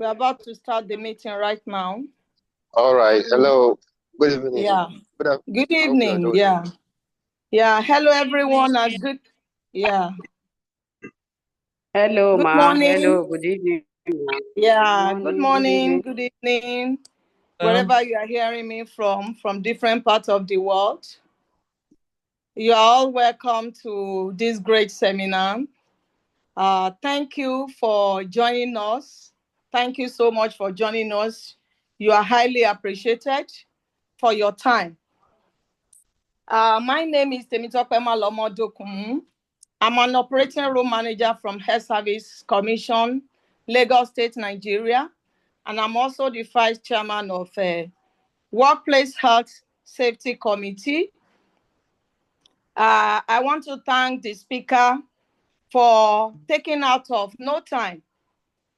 We're about to start the meeting right now. All right. Hello. Good evening. Yeah. Good evening. Yeah. Yeah. Hello, everyone. And good. Yeah. Hello, Good ma. morning. Hello. Good evening. Yeah. Good morning. Good evening. Wherever you are hearing me from different parts of the world, you are all welcome to this great seminar. Thank you for joining us. Thank you so much for joining us. You are highly appreciated for your time. My name is Temitope Malomo-Dokumu. I'm an operating room manager from Health Service Commission, Lagos State, Nigeria. And I'm also the vice chairman of Workplace Health Safety Committee. I want to thank the speaker for taking out of no time,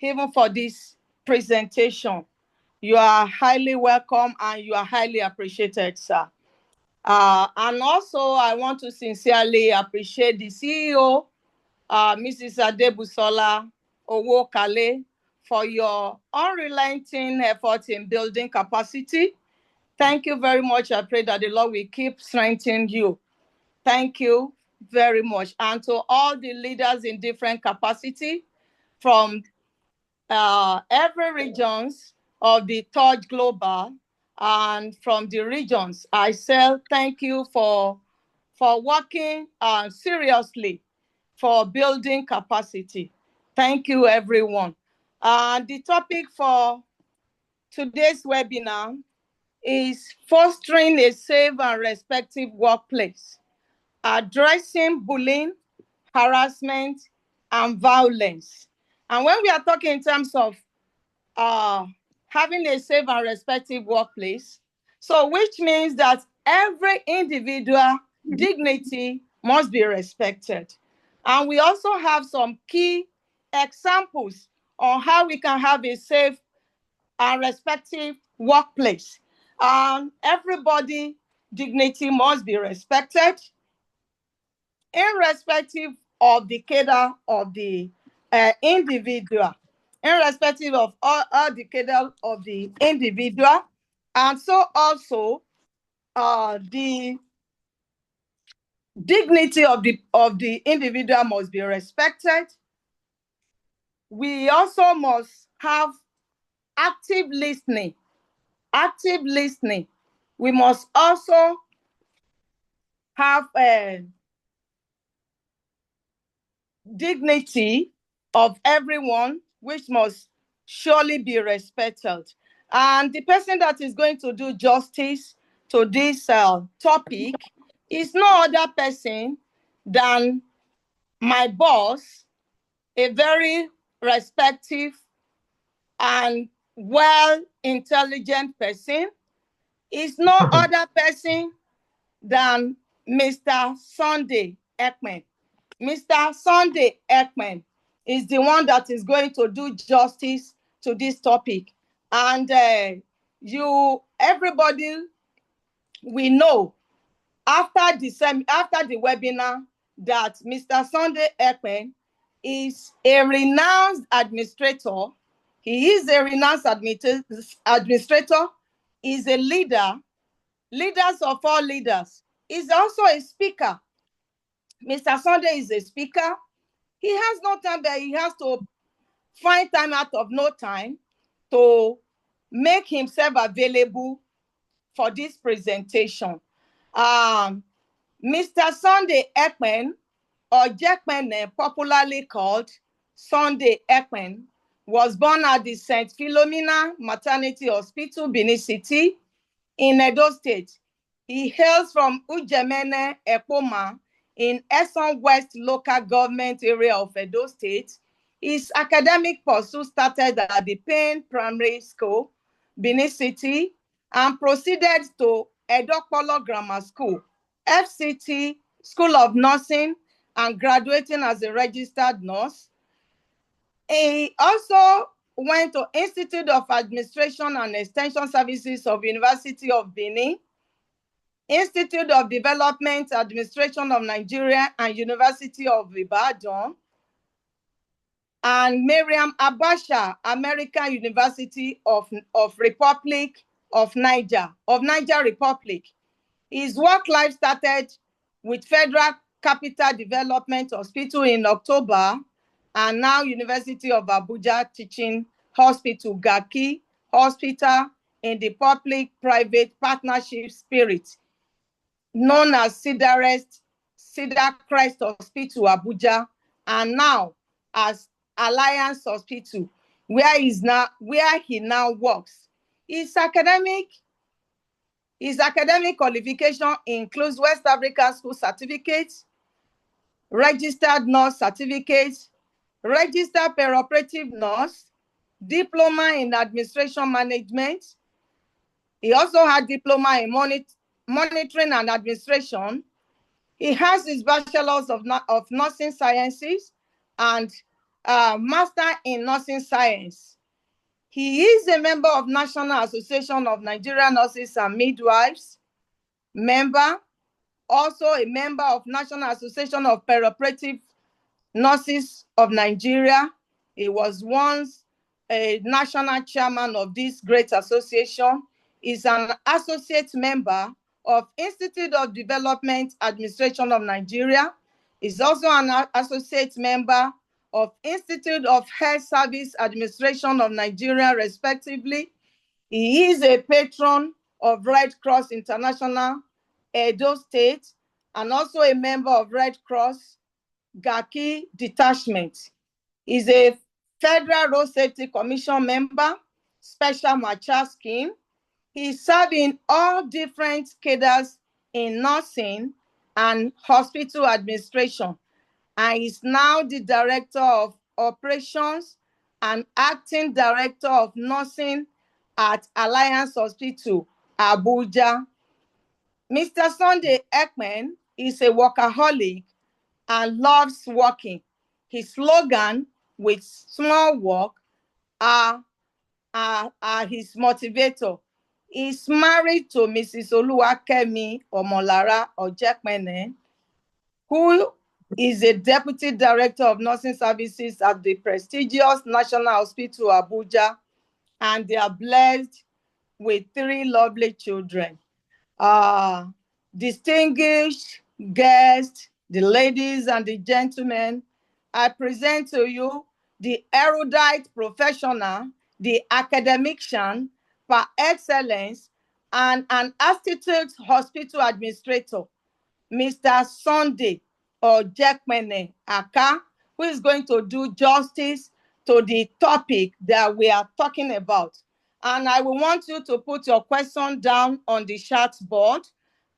even for this presentation. You are highly welcome and you are highly appreciated, sir. And also, I want to sincerely appreciate the CEO, Mrs. Adebusola Owokale, for your unrelenting efforts in building capacity. Thank you very much. I pray that the Lord will keep strengthening you. Thank you very much. And to all the leaders in different capacity from every regions of the TORG Global and from the regions, I say thank you for working seriously for building capacity. Thank you, everyone. The topic for today's webinar is fostering a safe and respectful workplace, addressing bullying, harassment, and violence. And when we are talking in terms of having a safe and respectful workplace, so which means that every individual dignity must be respected. And we also have some key examples on how we can have a safe and respectful workplace. Everybody dignity must be respected, irrespective of the cadre of the individual, irrespective of all the cadre of the individual. And so also the dignity of the individual must be respected. We also must have active listening. Active listening. We must also have dignity of everyone, which must surely be respected. And the person that is going to do justice to this topic is no other person than my boss, a very respected and well-intelligent person. Is no other person than Mr. Sunday Ekpen. Mr. Sunday Ekpen is the one that is going to do justice to this topic. And everybody, we know after the webinar that Mr. Sunday Ekpen is a renowned administrator. He is a renowned administrator. He's a leader of all leaders. He's also a speaker. Mr. Sunday is a speaker. He has no time, but he has to find time out of no time to make himself available for this presentation. Mr. Sunday Ekpen, Ojekhekpen, popularly called Sunday Ekpen, was born at the St. Philomena Maternity Hospital, Benin City, in Edo State. He hails from Ujemene Ekpoma in Eson West local government area of Edo State. His academic pursuit started at the Payne Primary School, Benin City, and proceeded to Edokpolo Grammar School, FCT, School of Nursing, and graduating as a registered nurse. He also went to Institute of Administration and Extension Services of University of Benin, Institute of Development Administration of Nigeria, and University of Ibadan. and Miriam Abasha, American University of Republic of Niger Republic. His work life started with Federal Capital Development Hospital in October, and now University of Abuja Teaching Hospital, Gaki Hospital in the public-private partnership spirit, known as Cedar Crest Hospital, Abuja, and now as Alliance Hospital, where he now works. His academic qualification includes West African School Certificate, Registered Nurse Certificate, Registered Perioperative Nurse, Diploma in Administration Management. He also had Diploma in Monitoring and Administration. He has his Bachelor's of Nursing Sciences and Master in Nursing Science. He is a member of National Association of Nigerian Nurses and Midwives, also a member of National Association of Perioperative Nurses of Nigeria. He was once a national chairman of this great association. He's an associate member of Institute of Development Administration of Nigeria. He's also an associate member of Institute of Health Service Administration of Nigeria, respectively. He is a patron of Red Cross International, Edo State, and also a member of Red Cross Gaki Detachment. He's a Federal Road Safety Commission member, Special Macha Scheme. He served in all different cadres in nursing and hospital administration, and is now the Director of Operations and Acting Director of Nursing at Alliance Hospital, Abuja. Mr. Sunday Ekpen is a workaholic and loves working. His slogan, "With small work," are his motivator. He's married to Mrs. Oluwakemi Omolara Ojekhekpen, who is a Deputy Director of Nursing Services at the prestigious National Hospital, Abuja, and they are blessed with 3 lovely children. Distinguished guests, the ladies and the gentlemen, I present to you the erudite professional, the academician par excellence, and an astute hospital administrator, Mr. Sunday Ojekhekpen Aka, who is going to do justice to the topic that we are talking about. And I will want you to put your question down on the chat board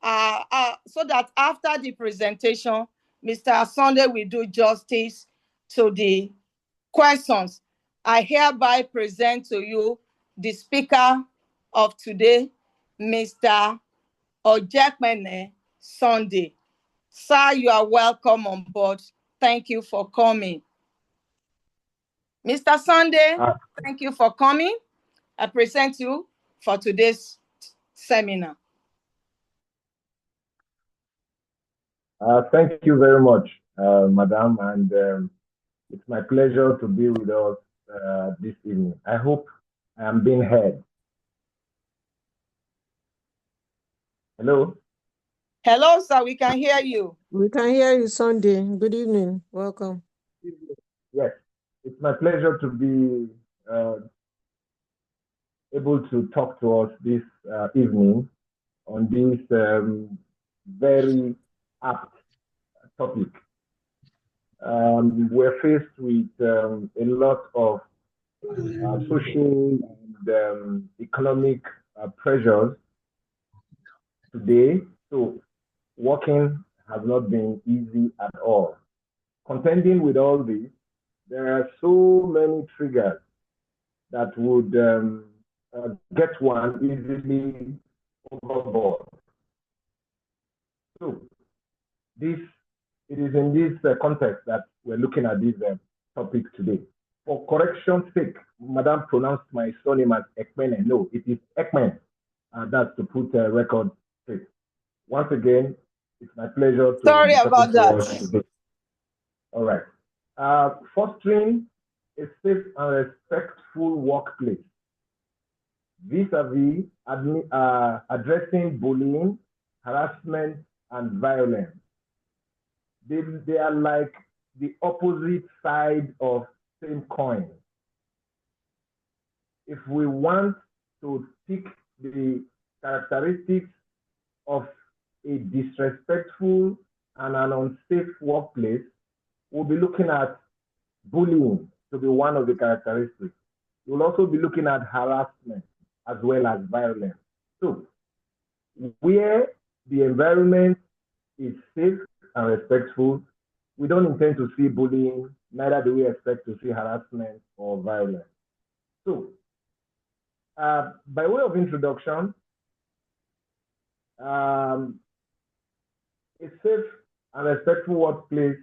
so that after the presentation, Mr. Sunday will do justice to the questions. I hereby present to you the speaker of today, Mr. Ojekhekpen Sunday. Sir, you are welcome on board. Thank you for coming. Mr. Sunday, thank you for coming. I present you for today's seminar. Thank you very much, Madam, and it's my pleasure to be with us this evening. I hope I am being heard. Hello? Hello, sir, we can hear you. We can hear you, Sunday. Good evening. Welcome. Yes, it's my pleasure to be able to talk to us this evening on this very apt topic. We're faced with a lot of social and economic pressures today. So working has not been easy at all. Contending with all this, there are so many triggers that would get one easily overboard. So it is in this context that we're looking at this topic today. For correction's sake, Madam pronounced my surname as Ekpen. No, it is Ekpen. That's to put a record straight. Once again, it's my pleasure to Sorry about that. All right. Fostering a safe and respectful workplace, vis-a-vis addressing bullying, harassment, and violence. They are like the opposite side of same coin. If we want to pick the characteristics of a disrespectful and an unsafe workplace, we'll be looking at bullying to be one of the characteristics. We'll also be looking at harassment as well as violence. So, where the environment is safe and respectful, we don't intend to see bullying, neither do we expect to see harassment or violence. So, by way of introduction, a safe and respectful workplace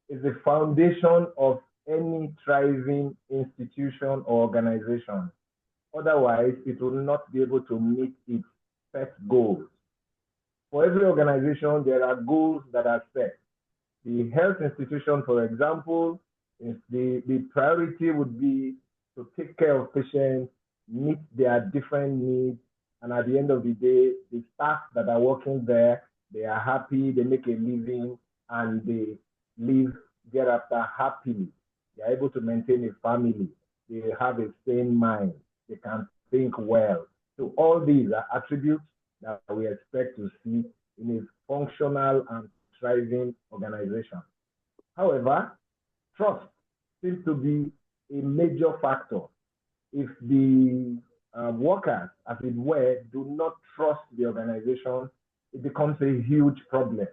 is the foundation of any thriving institution or organization. Otherwise, it will not be able to meet its set goals. For every organization, there are goals that are set. The health institution, for example, the priority would be to take care of patients, meet their different needs, and at the end of the day, the staff that are working there, they are happy, they make a living, and they live thereafter happily. They are able to maintain a family. They have a sane mind. They can think well. So all these are attributes that we expect to see in a functional and thriving organization. However, trust seems to be a major factor. If the workers, as it were, do not trust the organization, it becomes a huge problem.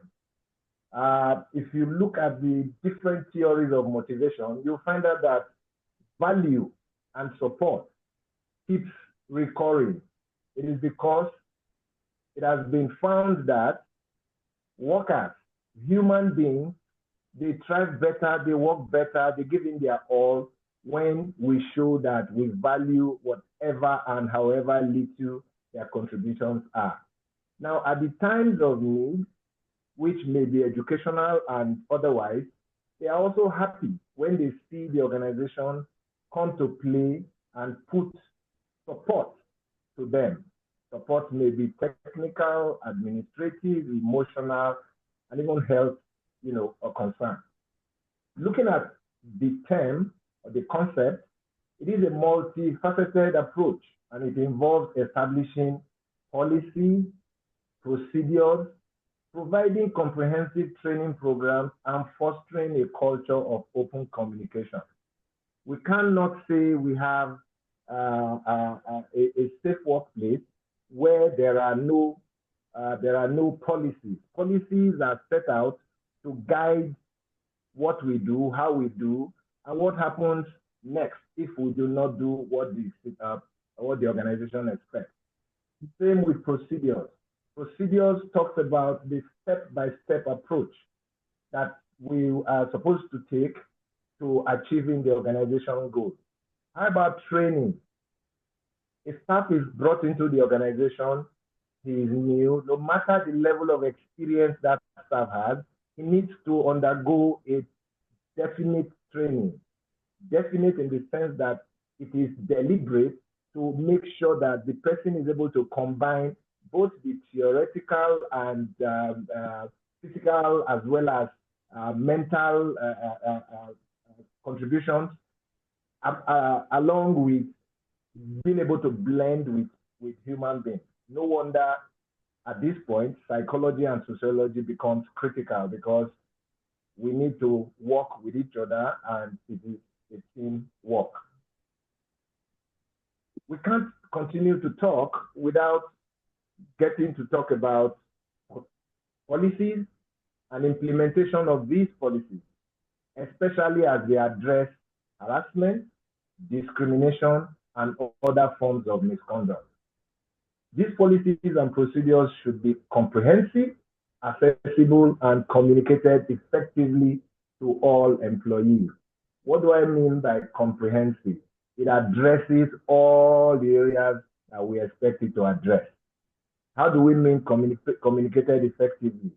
If you look at the different theories of motivation, you'll find out that value and support keeps recurring. It is because it has been found that workers, human beings, they thrive better, they work better, they give in their all when we show that we value whatever and however little their contributions are. Now, at the times of need, which may be educational and otherwise, they are also happy when they see the organization come to play and put support to them. Support may be technical, administrative, emotional, and even health, or concern. Looking at the term or the concept, it is a multifaceted approach, and it involves establishing policies, procedures, providing comprehensive training programs, and fostering a culture of open communication. We cannot say we have a safe workplace where there are no policies. Policies are set out to guide what we do, how we do, and what happens next if we do not do what the organization expects. Same with procedures. Procedures talks about the step-by-step approach that we are supposed to take to achieving the organizational goals. How about training? If staff is brought into the organization, he is new, no matter the level of experience that staff has, he needs to undergo a definite training. Definite in the sense that it is deliberate to make sure that the person is able to combine both the theoretical and physical as well as mental contributions along with being able to blend with human beings. No wonder at this point, psychology and sociology becomes critical because we need to work with each other and it is a team work. We can't continue to talk without getting to talk about policies and implementation of these policies, especially as they address harassment, discrimination, and other forms of misconduct. These policies and procedures should be comprehensive, accessible, and communicated effectively to all employees. What do I mean by comprehensive? It addresses all the areas that we expect it to address. How do we mean communicated effectively?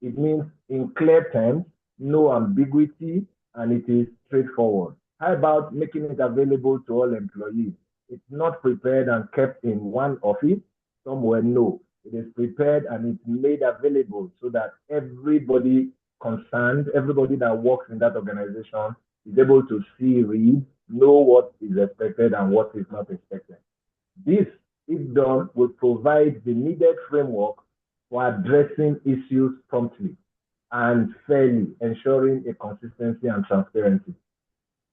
It means in clear terms, no ambiguity, and it is straightforward. How about making it available to all employees? It's not prepared and kept in one office somewhere. No, it is prepared and it's made available so that everybody concerned, everybody that works in that organization is able to see, read, know what is expected and what is not expected. This, if done, will provide the needed framework for addressing issues promptly and fairly, ensuring a consistency and transparency.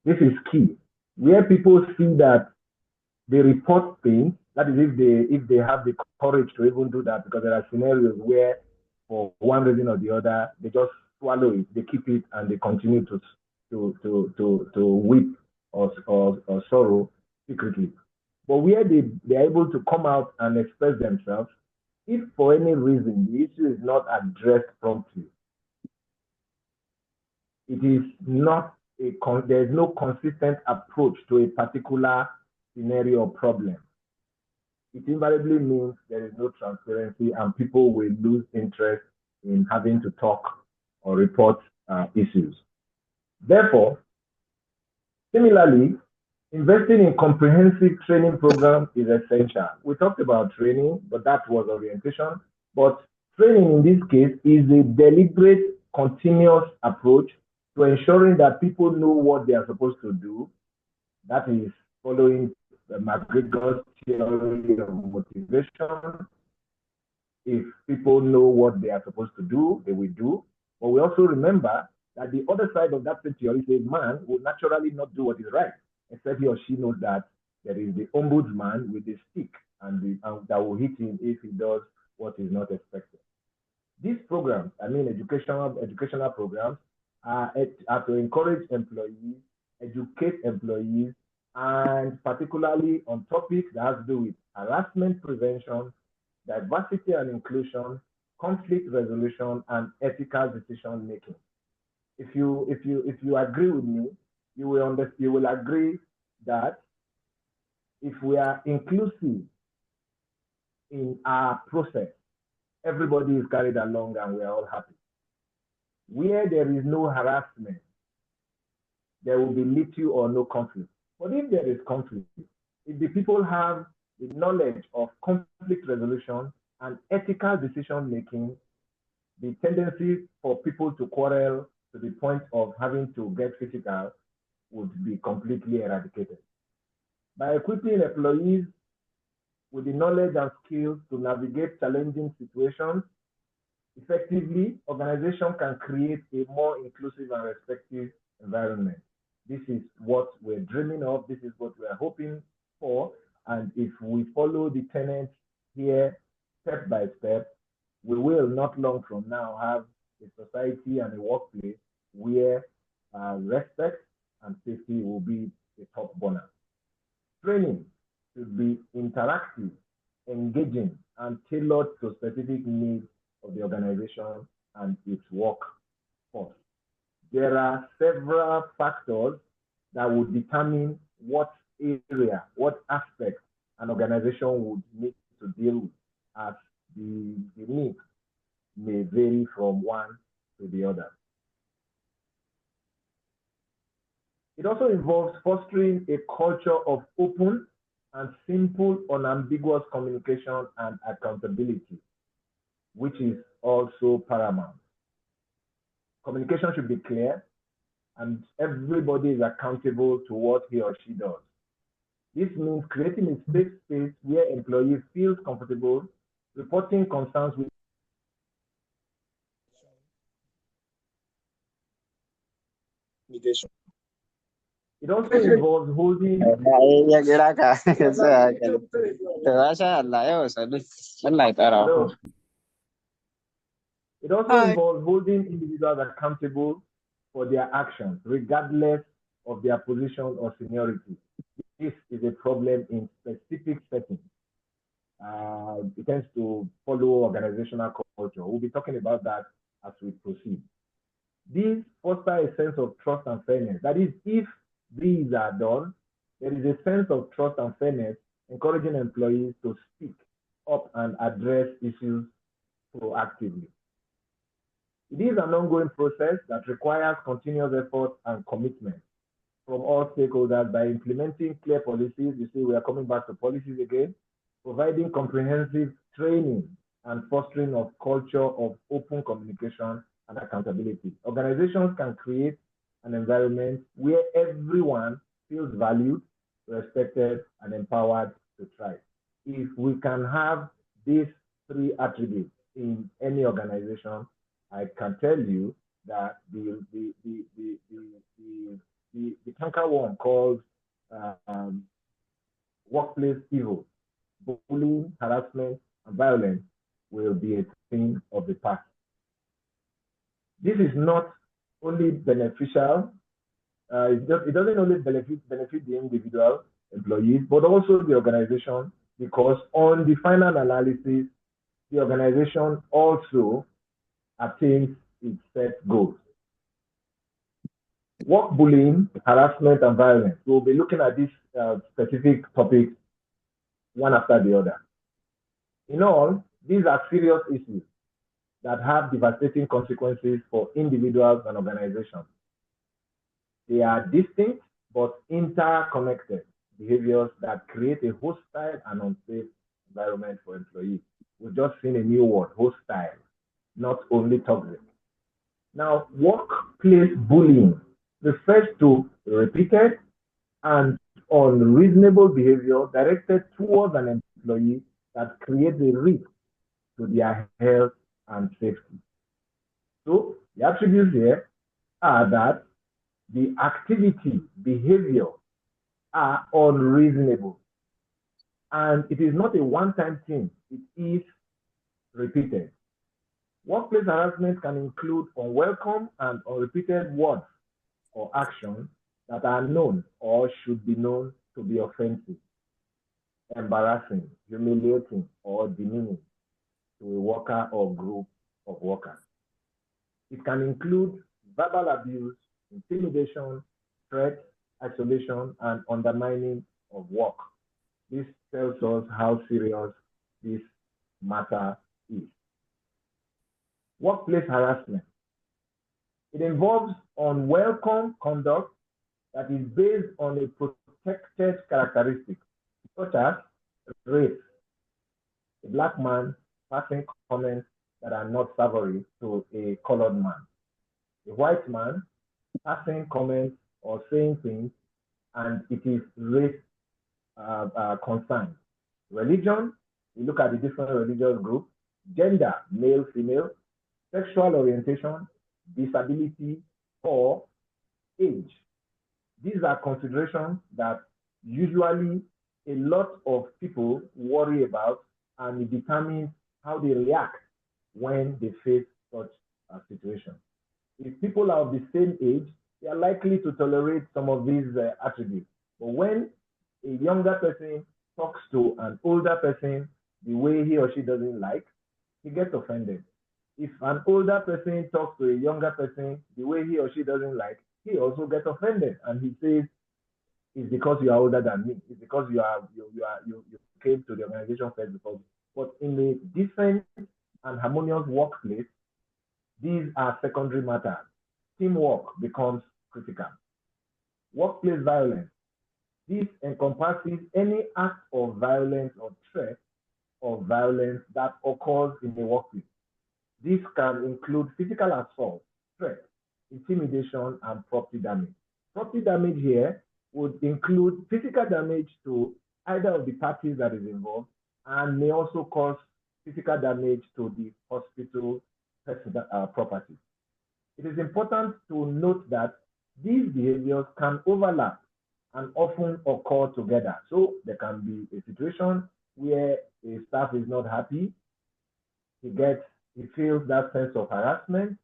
This is key. Where people see that they report things, that is if they have the courage to even do that, because there are scenarios where for one reason or the other, they just swallow it, they keep it, and they continue to weep or sorrow secretly. But where they are able to come out and express themselves, if for any reason the issue is not addressed promptly, it is not there is no consistent approach to a particular scenario or problem. It invariably means there is no transparency and people will lose interest in having to talk or report issues. Therefore, similarly, investing in comprehensive training programs is essential. We talked about training, but that was orientation. But training in this case is a deliberate, continuous approach to ensuring that people know what they are supposed to do. That is following McGregor's theory of motivation. If people know what they are supposed to do, they will do. But we also remember that the other side of that theory says man will naturally not do what is right, except he or she knows that there is the ombudsman with the stick and that will hit him if he does what is not expected. These programs, I mean educational programs, are to encourage employees, educate employees, and particularly on topics that have to do with harassment prevention, diversity and inclusion, conflict resolution, and ethical decision making. If you agree with me, you will agree that if we are inclusive in our process, everybody is carried along and we are all happy. Where there is no harassment, there will be little or no conflict. But if there is conflict, if the people have the knowledge of conflict resolution and ethical decision making, the tendency for people to quarrel to the point of having to get physical would be completely eradicated. By equipping employees with the knowledge and skills to navigate challenging situations effectively, organization can create a more inclusive and respectful environment. This is what we're dreaming of. This is what we're hoping for. And if we follow the tenets here step by step, we will not long from now have a society and a workplace where respect and safety will be a top burner. Training should be interactive, engaging, and tailored to specific needs of the organization and its workforce. There are several factors that would determine what area, what aspect an organization would need to deal with, as the needs may vary from one to the other. It also involves fostering a culture of open and simple, unambiguous communication and accountability, which is also paramount. Communication should be clear, and everybody is accountable to what he or she does. This means creating a safe space where employees feel comfortable reporting concerns with It also involves holding individuals accountable for their actions, regardless of their position or seniority. This is a problem in specific settings. It tends to follow organizational culture. We'll be talking about that as we proceed. These foster a sense of trust and fairness. That is, if these are done, there is a sense of trust and fairness, encouraging employees to speak up and address issues proactively. It is an ongoing process that requires continuous effort and commitment from all stakeholders by implementing clear policies. You see, we are coming back to policies again, providing comprehensive training and fostering of culture of open communication and accountability. Organizations can create an environment where everyone feels valued, respected, and empowered to thrive. If we can have these three attributes in any organization, I can tell you that the canker worm called workplace evil, bullying, harassment, and violence will be a thing of the past. This is not only beneficial, it doesn't only benefit the individual employees, but also the organization, because on the final analysis, the organization also attains its set goals. Work bullying, harassment, and violence. We'll be looking at these specific topics one after the other. In all, these are serious issues that have devastating consequences for individuals and organizations. They are distinct but interconnected behaviors that create a hostile and unsafe environment for employees. We've just seen a new word, hostile, not only toxic. Now, workplace bullying refers to repeated and unreasonable behavior directed towards an employee that creates a risk to their health and safety. So the attributes here are that the activity, behavior are unreasonable. And it is not a one-time thing, it is repeated. Workplace harassment can include unwelcome and unrepeated words or actions that are known or should be known to be offensive, embarrassing, humiliating, or demeaning to a worker or group of workers. It can include verbal abuse, intimidation, threat, isolation, and undermining of work. This tells us how serious this matter is. Workplace harassment. It involves unwelcome conduct that is based on a protected characteristic, such as race. A black man passing comments that are not savory to a colored man. A white man passing comments or saying things, and it is race concerned. Religion, we look at the different religious groups. Gender, male, female. Sexual orientation, disability, or age. These are considerations that usually a lot of people worry about, and it determines how they react when they face such a situation. If people are of the same age, they are likely to tolerate some of these attributes. But when a younger person talks to an older person the way he or she doesn't like, he gets offended. If an older person talks to a younger person the way he or she doesn't like, he also gets offended, and he says, "It's because you are older than me. It's because you came to the organization first before me." But in a decent and harmonious workplace, these are secondary matters. Teamwork becomes critical. Workplace violence. This encompasses any act of violence or threat of violence that occurs in the workplace. This can include physical assault, threat, intimidation, and property damage. Property damage here would include physical damage to either of the parties that is involved, and may also cause physical damage to the hospital property. It is important to note that these behaviors can overlap and often occur together. So there can be a situation where a staff is not happy, he feels that sense of harassment,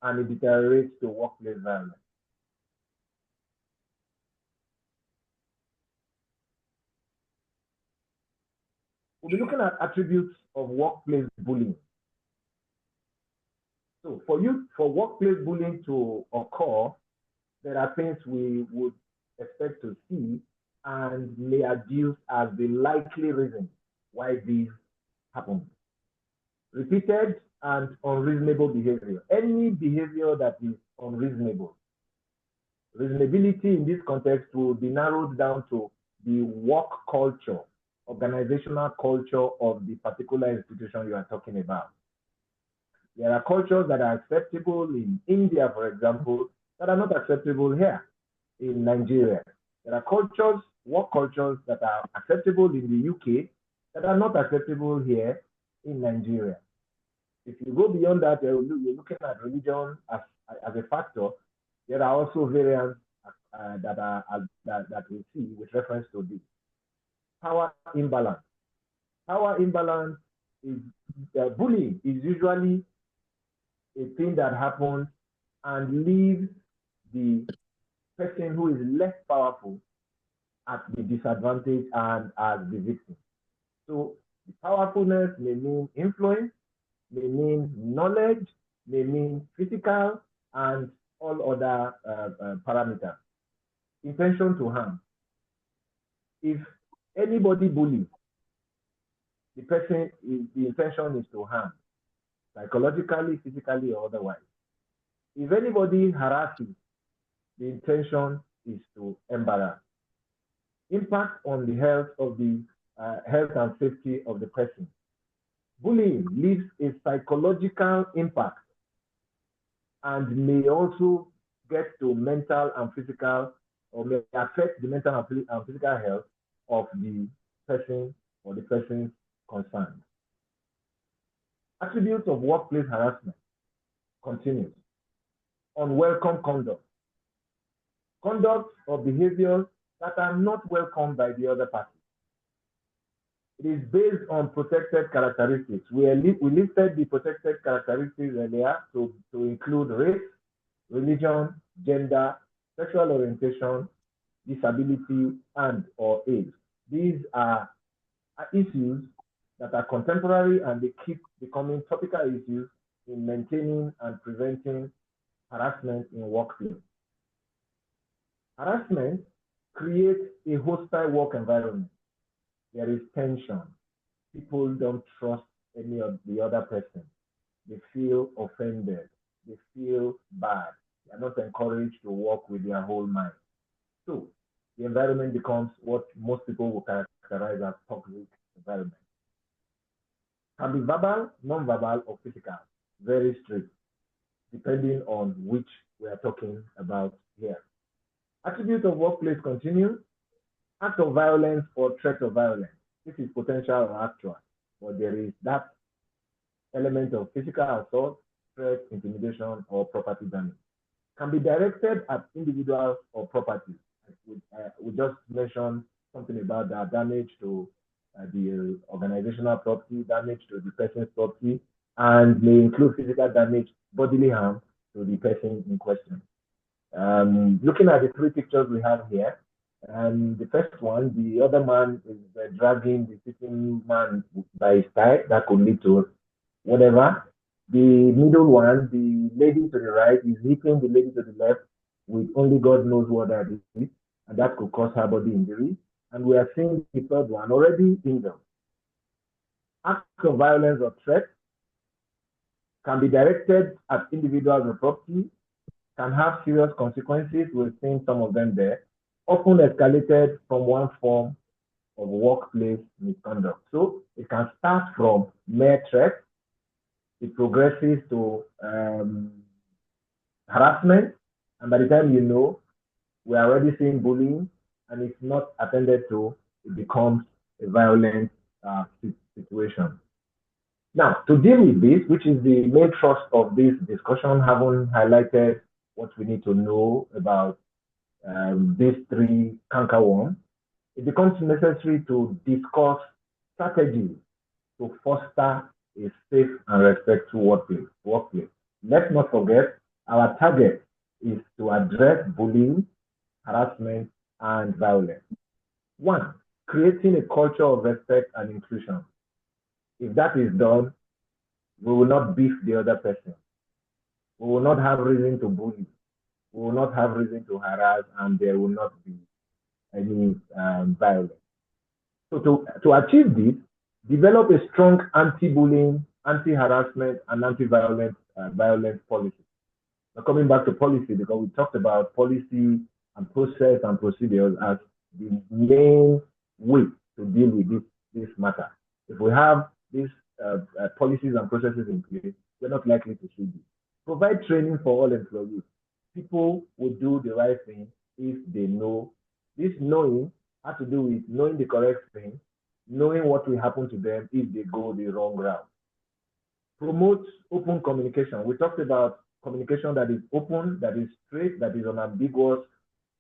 and it deteriorates to workplace violence. We'll be looking at attributes of workplace bullying. So for workplace bullying to occur, there are things we would expect to see and may adduce as the likely reason why these happen. Repeated and unreasonable behavior. Any behavior that is unreasonable. Reasonability in this context will be narrowed down to the work culture, organizational culture of the particular institution you are talking about. There are cultures that are acceptable in India, for example, that are not acceptable here in Nigeria. There are cultures, work cultures that are acceptable in the UK that are not acceptable here in Nigeria. If you go beyond that, you're looking at religion as a factor. There are also variants that we see with reference to this. Power imbalance. Power imbalance is bullying is usually a thing that happens and leaves the person who is less powerful at the disadvantage and as the victim. So the powerfulness may mean influence, may mean knowledge, may mean physical, and all other parameters. Intention to harm. If anybody bullies, the intention is to harm, psychologically, physically, or otherwise. If anybody harasses, the intention is to embarrass. Impact on the health and safety of the person. Bullying leaves a psychological impact and may also get to mental and physical, or may affect the mental and physical health of the person or the persons concerned. Attributes of workplace harassment continues. Unwelcome conduct. Conduct or behaviors that are not welcomed by the other party. It is based on protected characteristics. We listed the protected characteristics earlier to include race, religion, gender, sexual orientation, disability, and or age. These are issues that are contemporary and they keep becoming topical issues in maintaining and preventing harassment in workplace. Harassment creates a hostile work environment. There is tension. People don't trust any of the other person. They feel offended. They feel bad. They are not encouraged to work with their whole mind. So the environment becomes what most people will characterize as toxic environment. Can be verbal, non-verbal, or physical. Very strict, depending on which we are talking about here. Attributes of workplace continue. Act of violence or threat of violence. This is potential or actual, but there is that element of physical assault, threat, intimidation, or property damage. Can be directed at individuals or property. We just mentioned something about that damage to the organizational property, damage to the person's property, and may include physical damage, bodily harm to the person in question. Looking at the three pictures we have here, the first one, the other man is dragging the sitting man by his tie. That could lead to whatever. The middle one, the lady to the right, is hitting the lady to the left with only God knows what that is, and that could cause her body injury. And we are seeing the third one already injured. Acts of violence or threat can be directed at individuals or property, can have serious consequences. We've seen some of them there, often escalated from one form of workplace misconduct. So it can start from mere threat, it progresses to harassment, and by the time you know, we're already seeing bullying, and if not attended to, it becomes a violent situation. Now, to deal with this, which is the main thrust of this discussion, having highlighted what we need to know about these three cankerworms, it becomes necessary to discuss strategies to foster a safe and respectful workplace. Let's not forget, our target is to address bullying, harassment, and violence. One, creating a culture of respect and inclusion. If that is done, we will not beef the other person. We will not have reason to bully. We will not have reason to harass, and there will not be any violence. So to achieve this, develop a strong anti-bullying, anti-harassment, and anti-violence violence policy. Now, coming back to policy, because we talked about policy and process and procedures as the main way to deal with this matter. If we have these policies and processes in place, we're not likely to see this. Provide training for all employees. People will do the right thing if they know. This knowing has to do with knowing the correct thing, knowing what will happen to them if they go the wrong route. Promote open communication. We talked about communication that is open, that is straight, that is unambiguous.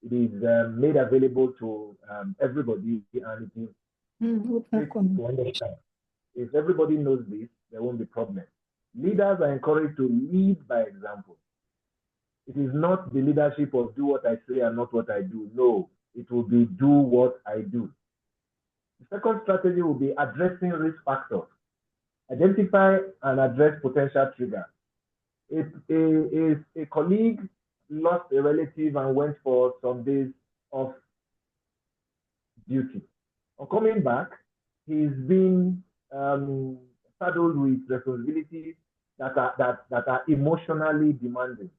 It is made available to everybody, and it is straight to understand. If everybody knows this, there won't be problem. Leaders are encouraged to lead by example. It is not the leadership of do what I say and not what I do. No, it will be do what I do. The second strategy will be addressing risk factors. Identify and address potential triggers. A colleague lost a relative and went for some days off duty. On coming back, he's been saddled with responsibilities that are emotionally demanding.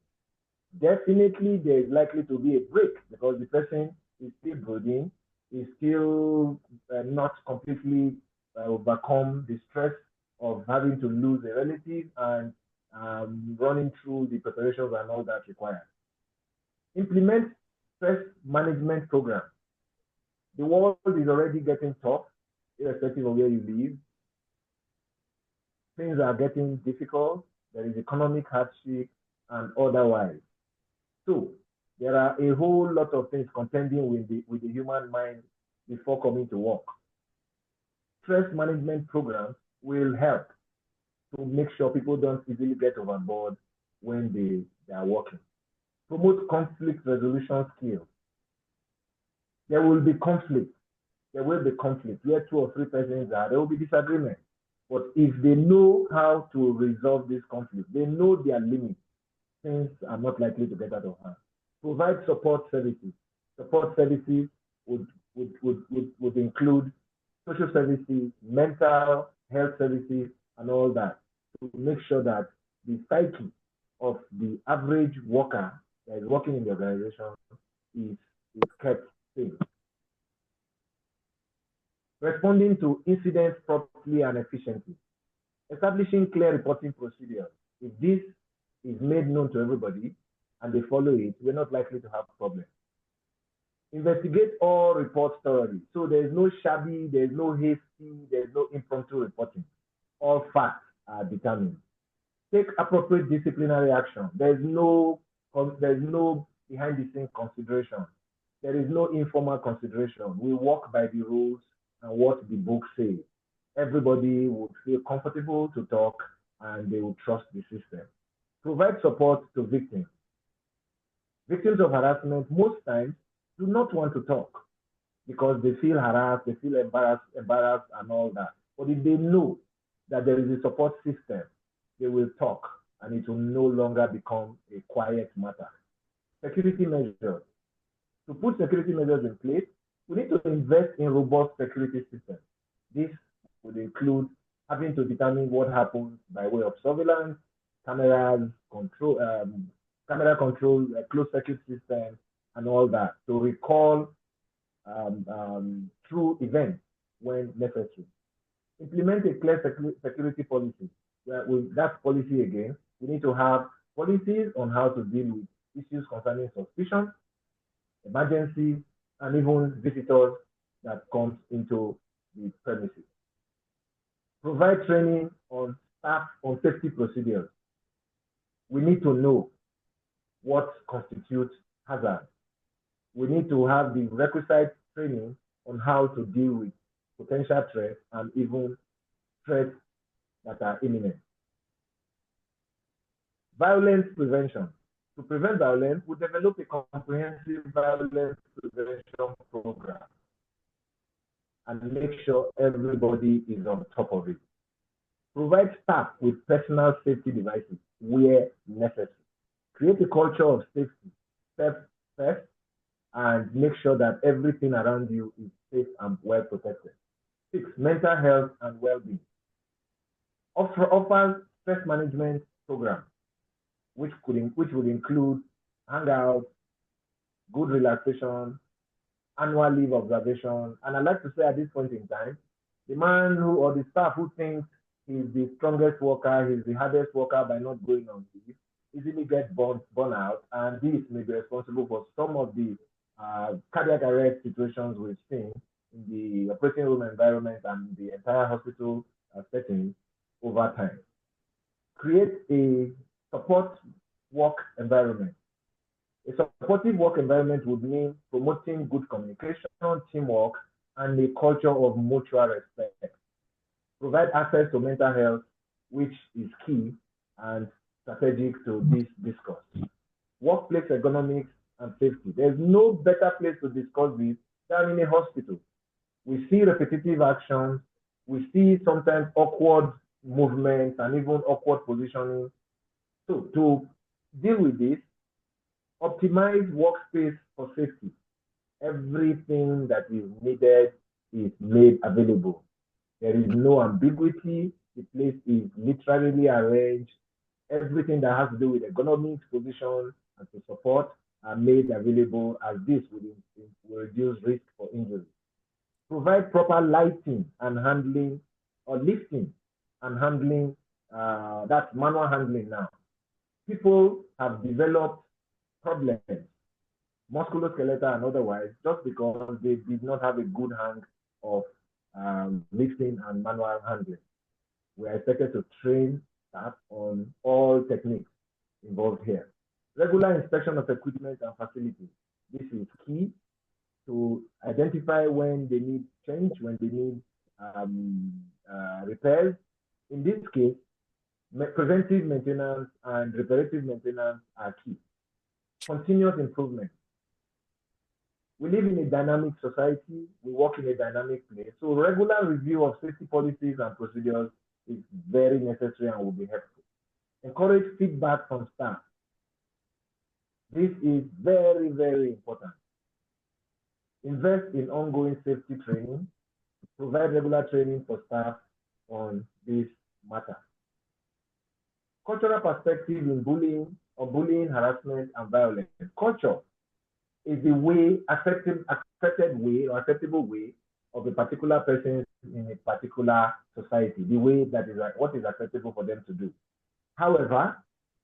Definitely, there is likely to be a break because the person is still brooding, is still not completely overcome the stress of having to lose a relative and running through the preparations and all that required. Implement stress management programs. The world is already getting tough, irrespective of where you live. Things are getting difficult. There is economic hardship and otherwise. So there are a whole lot of things contending with the human mind before coming to work. Stress management programs will help to make sure people don't easily get overboard when they are working. Promote conflict resolution skills. There will be conflict. There will be conflict. Where 2 or 3 persons are, there will be disagreement. But if they know how to resolve this conflict, they know their limits, things are not likely to get out of hand. Provide support services. Support services would include social services, mental health services, and all that to make sure that the psyche of the average worker that is working in the organization is kept safe. Responding to incidents promptly and efficiently. Establishing clear reporting procedures. If this is made known to everybody and they follow it, we're not likely to have problems. Investigate all reports thoroughly. So there's no shabby, there's no hasty, there's no impromptu reporting. All facts are determined. Take appropriate disciplinary action. There's no behind the scenes consideration. There is no informal consideration. We work by the rules and what the book says. Everybody would feel comfortable to talk and they would trust the system. Provide support to victims. Victims of harassment most times do not want to talk because they feel harassed, they feel embarrassed and all that. But if they know that there is a support system, they will talk and it will no longer become a quiet matter. Security measures. To put security measures in place, we need to invest in robust security systems. This would include having to determine what happens by way of surveillance, camera control, closed circuit systems, and all that to recall through events when necessary. Implement a clear security policy. With that policy again, we need to have policies on how to deal with issues concerning suspicion, emergencies, and even visitors that comes into the premises. Provide training on staff on safety procedures. We need to know what constitutes hazard. We need to have the requisite training on how to deal with potential threats and even threats that are imminent. Violence prevention. To prevent violence, we develop a comprehensive violence prevention program and make sure everybody is on top of it. Provide staff with personal safety devices where necessary. Create a culture of safety first and make sure that everything around you is safe and well protected. 6, mental health and well-being. Offers stress management program. which would include hangouts, good relaxation, annual leave observation. And I'd like to say at this point in time, the man who or the staff who thinks he's the strongest worker, he's the hardest worker by not going on leave, easily gets burn out, and this may be responsible for some of the cardiac arrest situations we've seen in the operating room environment and the entire hospital setting over time. Create a support work environment. A supportive work environment would mean promoting good communication, teamwork, and a culture of mutual respect. Provide access to mental health, which is key and strategic to this discourse. Workplace ergonomics and safety. There's no better place to discuss this than in a hospital. We see repetitive actions, we see sometimes awkward movements and even awkward positioning. So to deal with this, optimize workspace for safety. Everything that is needed is made available. There is no ambiguity. The place is literally arranged. Everything that has to do with ergonomics, position, and to support are made available, as this will reduce risk for injury. Provide proper lighting and handling, or lifting and handling, that's manual handling now. People have developed problems, musculoskeletal and otherwise, just because they did not have a good hang of lifting and manual handling. We are expected to train staff on all techniques involved here. Regular inspection of equipment and facilities. This is key to identify when they need change, when they need repairs. In this case, preventive maintenance and reparative maintenance are key. Continuous improvement. We live in a dynamic society, we work in a dynamic place, so regular review of safety policies and procedures is very necessary and will be helpful. Encourage feedback from staff. This is very, very important. Invest in ongoing safety training. Provide regular training for staff on this matter. Cultural perspective in bullying, harassment, and violence. Culture is the way, acceptable way of a particular person in a particular society, the way that is what is acceptable for them to do. However,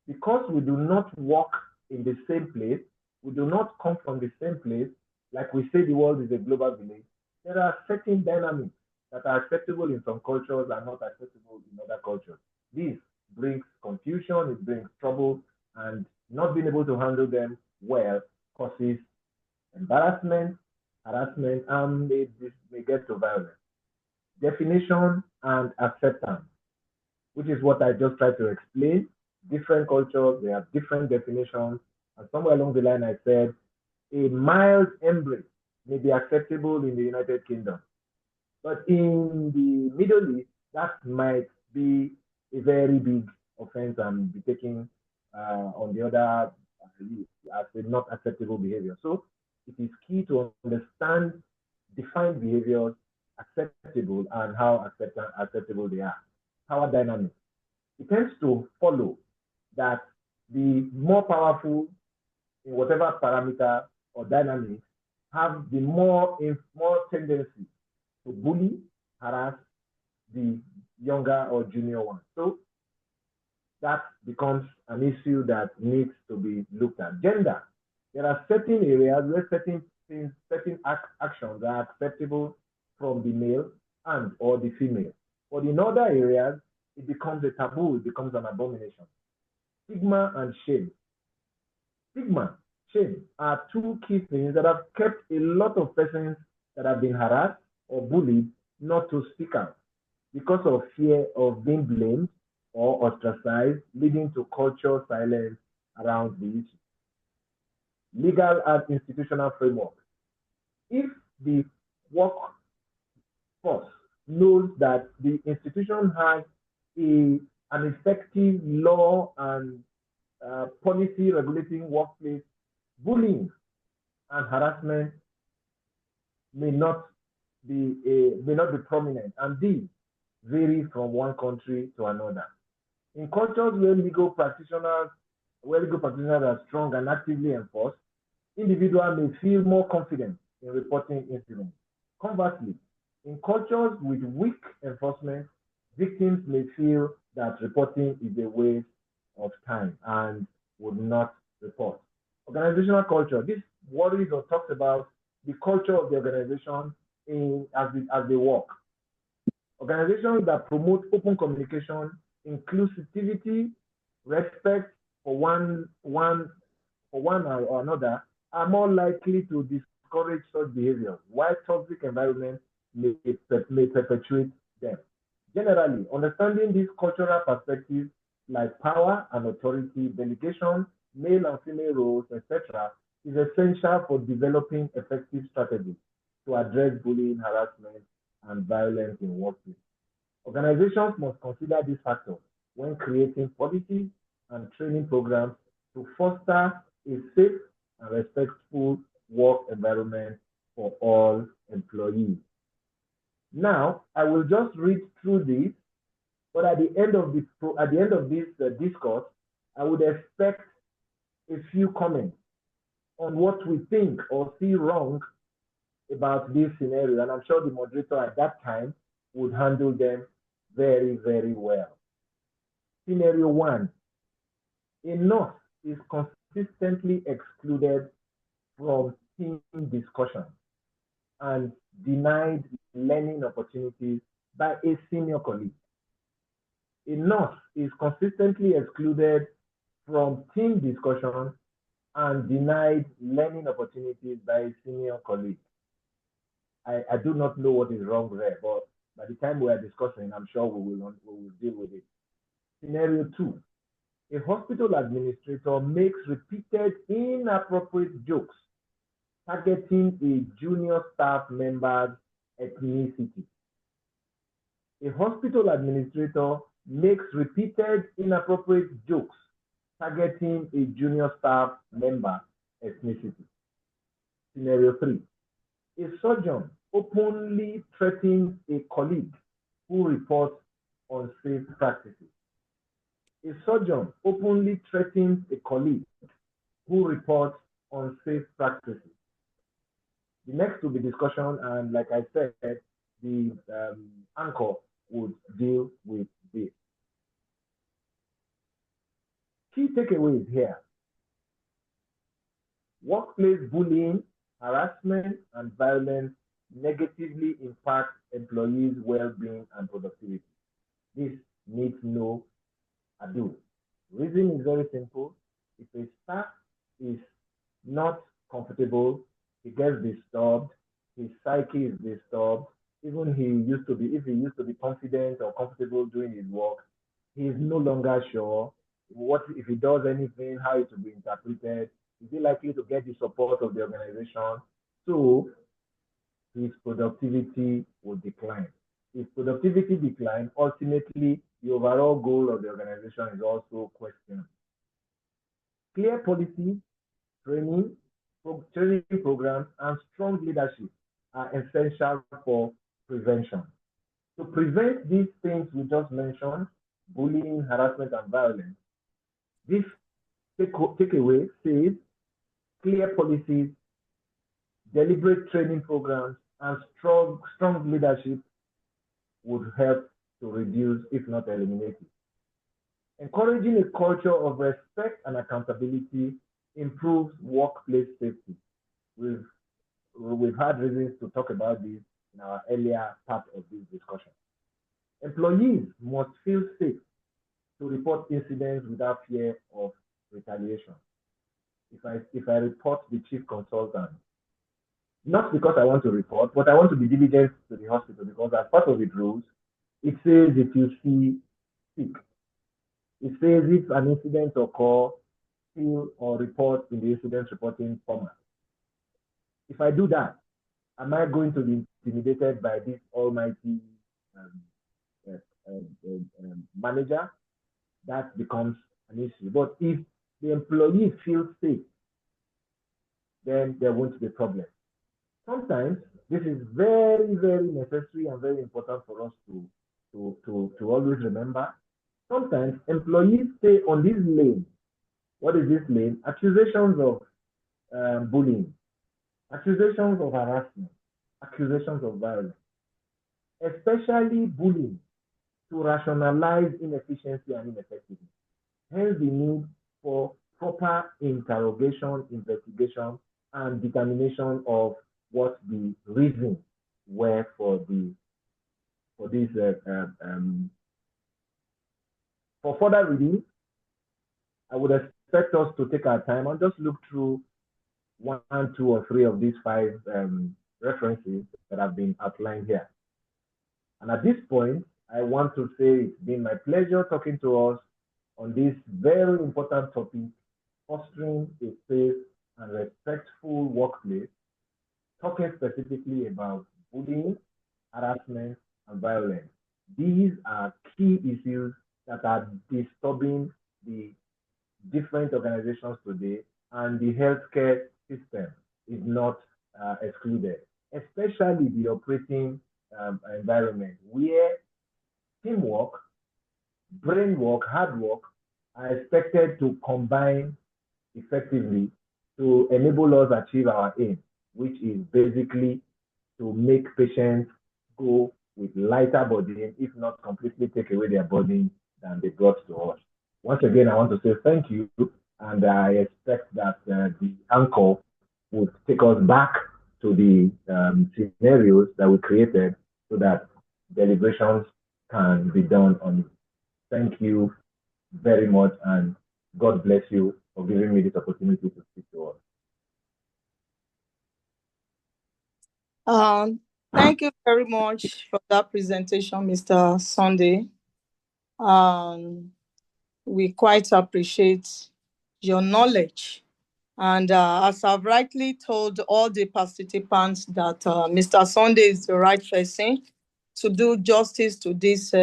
because we do not work in the same place, we do not come from the same place, like we say the world is a global village, there are certain dynamics that are acceptable in some cultures and not acceptable in other cultures. This brings confusion, it brings trouble, and not being able to handle them well causes embarrassment, harassment, and may get to violence. Definition and acceptance, which is what I just tried to explain. Different cultures, they have different definitions, and somewhere along the line I said a mild embrace may be acceptable in the United Kingdom, but in the Middle East, that might be a very big offense and be taken on the other as a not acceptable behavior. So it is key to understand defined behaviors, acceptable, and how acceptable they are. Power dynamics. It tends to follow that the more powerful in whatever parameter or dynamics have the more tendency to bully, harass the younger or junior one. So that becomes an issue that needs to be looked at. Gender. There are certain areas where certain actions are acceptable from the male and or the female. But in other areas, it becomes a taboo, it becomes an abomination. Stigma and shame. Stigma, shame are two key things that have kept a lot of persons that have been harassed or bullied not to speak out because of fear of being blamed or ostracized, leading to cultural silence around the issue. Legal and institutional framework. If the workforce knows that the institution has an effective law and policy regulating workplace, bullying and harassment may not be prominent, and these vary from one country to another. In cultures where legal practitioners where legal practitioners are strong and actively enforced, individuals may feel more confident in reporting incidents. Conversely, in cultures with weak enforcement, victims may feel that reporting is a waste of time and would not report. Organizational culture. This worries or talks about the culture of the organization as they work. Organizations that promote open communication, inclusivity, respect for one or another are more likely to discourage such behavior, while toxic environments may perpetuate them. Generally, understanding these cultural perspectives like power and authority, delegation, male and female roles, etc., is essential for developing effective strategies to address bullying, harassment, and violence in workplace. Organizations must consider these factors when creating policies and training programs to foster a safe and respectful work environment for all employees. Now, I will just read through this, but at the end of this discourse, I would expect a few comments on what we think or see wrong about this scenario, and I'm sure the moderator at that time would handle them very, very well. Scenario 1, a nurse is consistently excluded from team discussions and denied learning opportunities by a senior colleague. A nurse is consistently excluded from team discussions and denied learning opportunities by a senior colleague. I do not know what is wrong there, but by the time we are discussing, I'm sure we will deal with it. Scenario 2, a hospital administrator makes repeated inappropriate jokes targeting a junior staff member's ethnicity. A hospital administrator makes repeated inappropriate jokes targeting a junior staff member's ethnicity. Scenario 3, a surgeon openly threatens a colleague who reports unsafe practices. A surgeon openly threatens a colleague who reports unsafe practices. The next will be discussion, and like I said, the anchor would deal with this. Key takeaways here. Workplace bullying, harassment, and violence negatively impact employees' well-being and productivity. This needs no ado. Reason is very simple. If a staff is not comfortable, he gets disturbed, his psyche is disturbed, even if he used to be confident or comfortable doing his work, he is no longer sure what if he does anything, how it will be interpreted, is he likely to get the support of the organization? So his productivity will decline. If productivity declines, ultimately the overall goal of the organization is also questioned. Clear policies, training programs, and strong leadership are essential for prevention. To prevent these things we just mentioned, bullying, harassment, and violence, this takeaway says clear policies, deliberate training programs, and strong leadership would help to reduce, if not eliminate it. Encouraging a culture of respect and accountability improves workplace safety. We've had reasons to talk about this in our earlier part of this discussion. Employees must feel safe to report incidents without fear of retaliation. If I report the chief consultant, not because I want to report, but I want to be diligent to the hospital, because as part of the rules, it says if you see sick, it says if an incident occurs, feel or report in the incident reporting format. If I do that, am I going to be intimidated by this almighty manager? That becomes an issue. But if the employee feels safe, then there won't be a problem. Sometimes this is very, very necessary and very important for us to always remember. Sometimes employees stay on this lane What is this mean? Accusations of bullying, accusations of harassment, accusations of violence, especially bullying, to rationalize inefficiency and ineffectiveness. Hence the need for proper interrogation, investigation, and determination of what the reasons were for this. For further reading, I would expect us to take our time and just look through 1, 2, or 3 of these 5 references that have been outlined here. And at this point, I want to say it's been my pleasure talking to us on this very important topic, fostering a safe and respectful workplace, talking specifically about bullying, harassment, and violence. These are key issues that are disturbing the different organizations today, and the healthcare system is not excluded, especially the operating environment where teamwork, brain work, hard work are expected to combine effectively to enable us achieve our aim, which is basically to make patients go with lighter burden, if not completely take away their burden than they brought to us. Once again, I want to say thank you, and I expect that the anchor would take us back to the scenarios that we created so that deliberations can be done on it. Thank you very much, and God bless you for giving me this opportunity to speak to us. Thank you very much for that presentation, Mr. Sunday. We quite appreciate your knowledge. And as I've rightly told all the participants that Mr. Sunday is the right person to do justice to this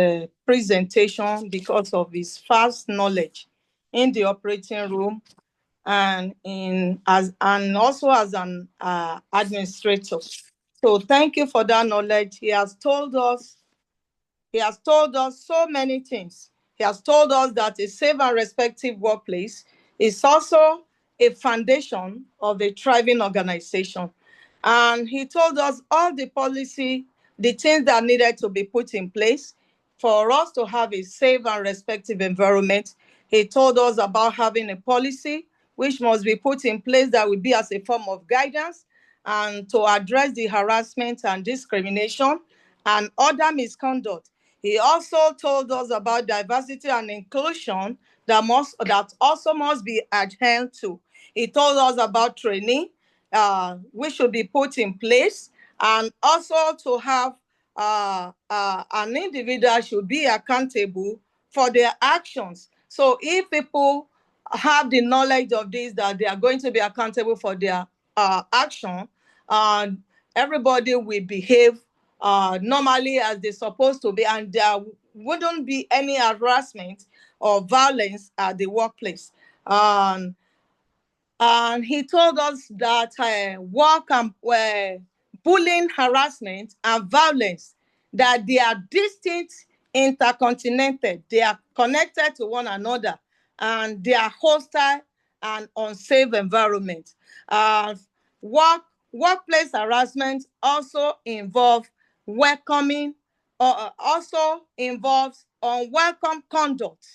presentation because of his vast knowledge in the operating room and also as an administrator. So thank you for that knowledge. He has told us so many things. He has told us that a safe and respectful workplace is also a foundation of a thriving organization. And he told us all the policy, the things that needed to be put in place for us to have a safe and respectful environment. He told us about having a policy which must be put in place that will be as a form of guidance and to address the harassment and discrimination and other misconduct. He also told us about diversity and inclusion that also must be adhered to. He told us about training, which should be put in place, and also to have an individual should be accountable for their actions. So if people have the knowledge of this, that they are going to be accountable for their action, everybody will behave normally as they're supposed to be, and there wouldn't be any harassment or violence at the workplace. And he told us that bullying, harassment, and violence, that they are distinct, intercontinental, they are connected to one another, and they are hostile and unsafe environment. Workplace harassment also involves also involves unwelcome conduct.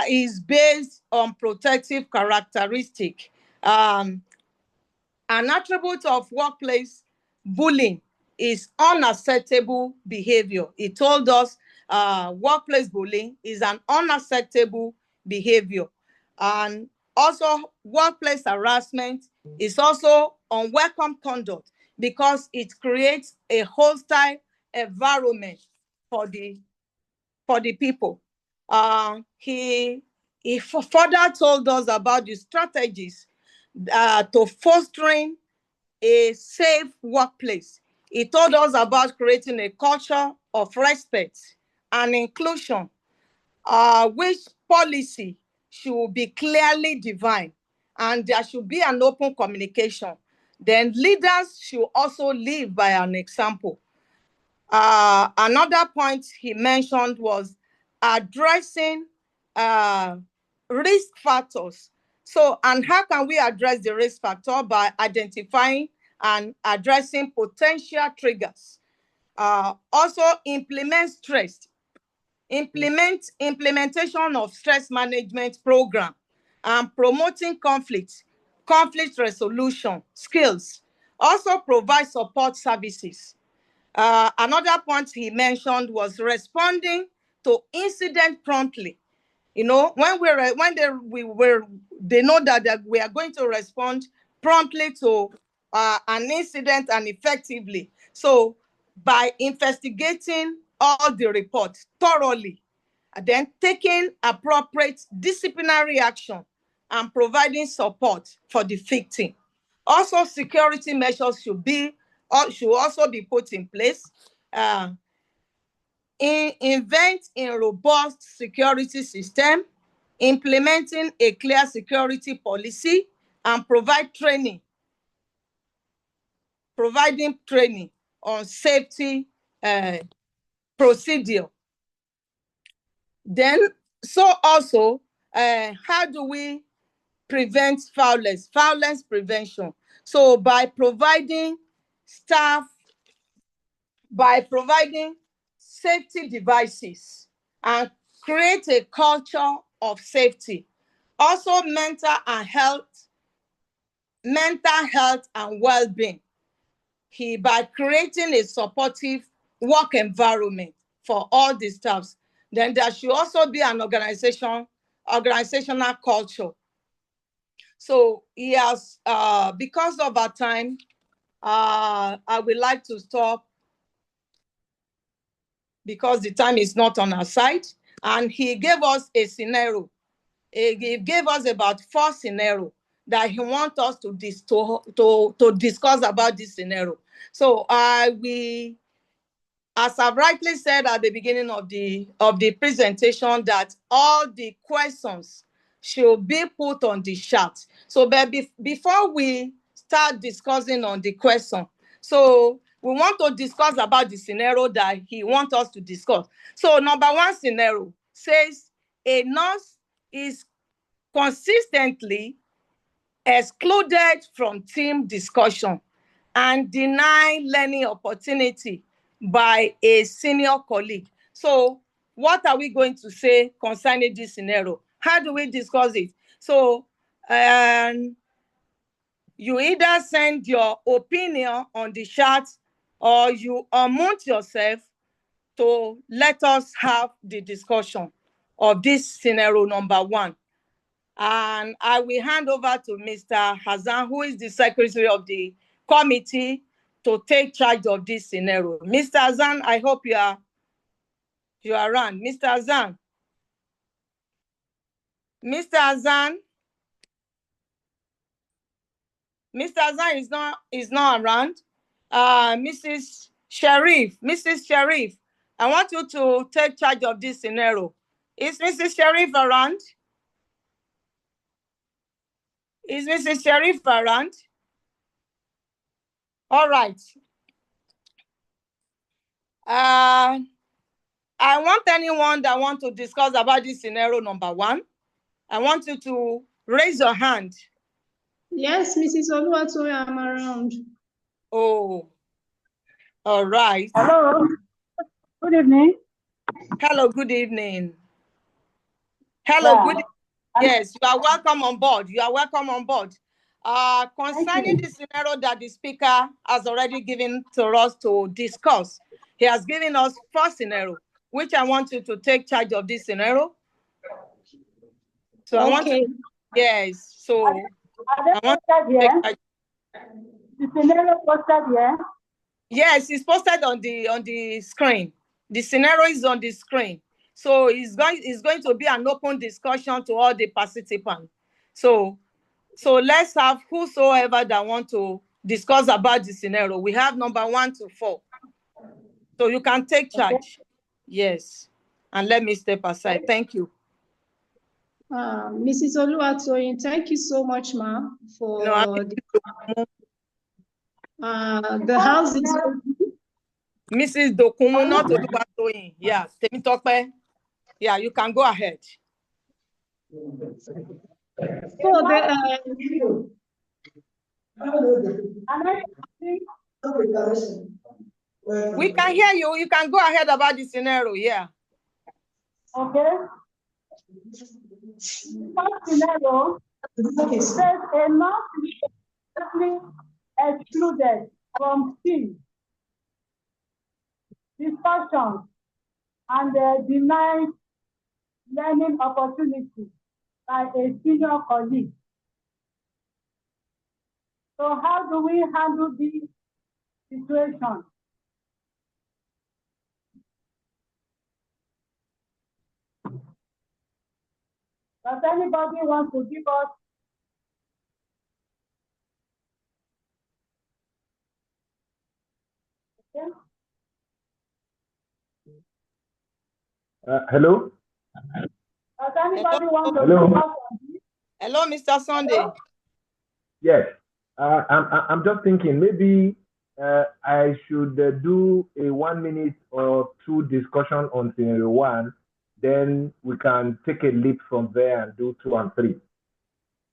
Is based on protective characteristic. An attribute of workplace bullying is unacceptable behavior. He told us workplace bullying is an unacceptable behavior. And also workplace harassment is also unwelcome conduct because it creates a hostile environment for the people. He further told us about the strategies to fostering a safe workplace. He told us about creating a culture of respect and inclusion, which policy should be clearly defined, and there should be an open communication. Then leaders should also live by an example. Another point he mentioned was addressing risk factors. So, and how can we address the risk factor? By identifying and addressing potential triggers. Also implementation of stress management program, and promoting conflict resolution skills. Also provide support services. Another point he mentioned was responding to incident promptly. You know, when they know that we are going to respond promptly to an incident and effectively. So by investigating all the reports thoroughly, and then taking appropriate disciplinary action and providing support for the victim. Also, security measures should also be put in place. Invent in robust security system, implementing a clear security policy, and providing training on safety procedure. Then, so also, how do we prevent violence prevention? So by providing safety devices and create a culture of safety. Also mental health and well-being. By creating a supportive work environment for all the staffs. Then there should also be an organizational culture. So he has, because of our time, I would like to stop because the time is not on our side. And he gave us a scenario. He gave us about 4 scenarios that he wants us to discuss about this scenario. So as I've rightly said at the beginning of the presentation, that all the questions should be put on the chat. So before we start discussing on the question, so we want to discuss about the scenario that he wants us to discuss. So number 1 scenario says a nurse is consistently excluded from team discussion and denied learning opportunity by a senior colleague. So what are we going to say concerning this scenario? How do we discuss it? So you either send your opinion on the chat or you unmute yourself to let us have the discussion of this scenario number 1. And I will hand over to Mr. Hassan, who is the secretary of the committee, to take charge of this scenario. Mr. Hassan, I hope you are around. Mr. Hassan. Mr. Hassan. Mr. Hassan is not around. Mrs. Sharif, I want you to take charge of this scenario. Is Mrs. Sharif around? Is Mrs. Sharif around? All right. I want anyone that wants to discuss about this scenario number 1. I want you to raise your hand. Yes, Mrs. Oluwatoye, I'm around. Oh, all right. Hello. Good evening. Hello, good evening. Hello, good evening. Yes, you are welcome on board. You are welcome on board. Concerning the scenario that the speaker has already given to us to discuss, he has given us 4 scenarios, which I want you to take charge of this scenario. So I want to, yes. So I want to take charge. The scenario posted here. Yes, it's posted on the screen. The scenario is on the screen. So it's going to be an open discussion to all the participants. So let's have whosoever that want to discuss about the scenario. We have number 1 to 4. So you can take charge. Okay. Yes. And let me step aside. Thank you. Mrs. Oluwatoye, thank you so much, ma, for the house is Mrs. Dokumu, not Oluwatoye. Yeah, Temitokpe. Yeah, you can go ahead. So the We can hear you. You can go ahead about the scenario. Yeah. Okay. First scenario says a non excluded from team discussions and denied learning opportunity by a senior colleague. So how do we handle this situation? Does anybody want to give us? Okay. Hello? Does anybody want to Hello? give us on this? Hello, Mr. Sunday. Yes. I'm just thinking maybe I should do a 1 minute or two discussion on scenario 1. Then we can take a leap from there and do 2 and 3.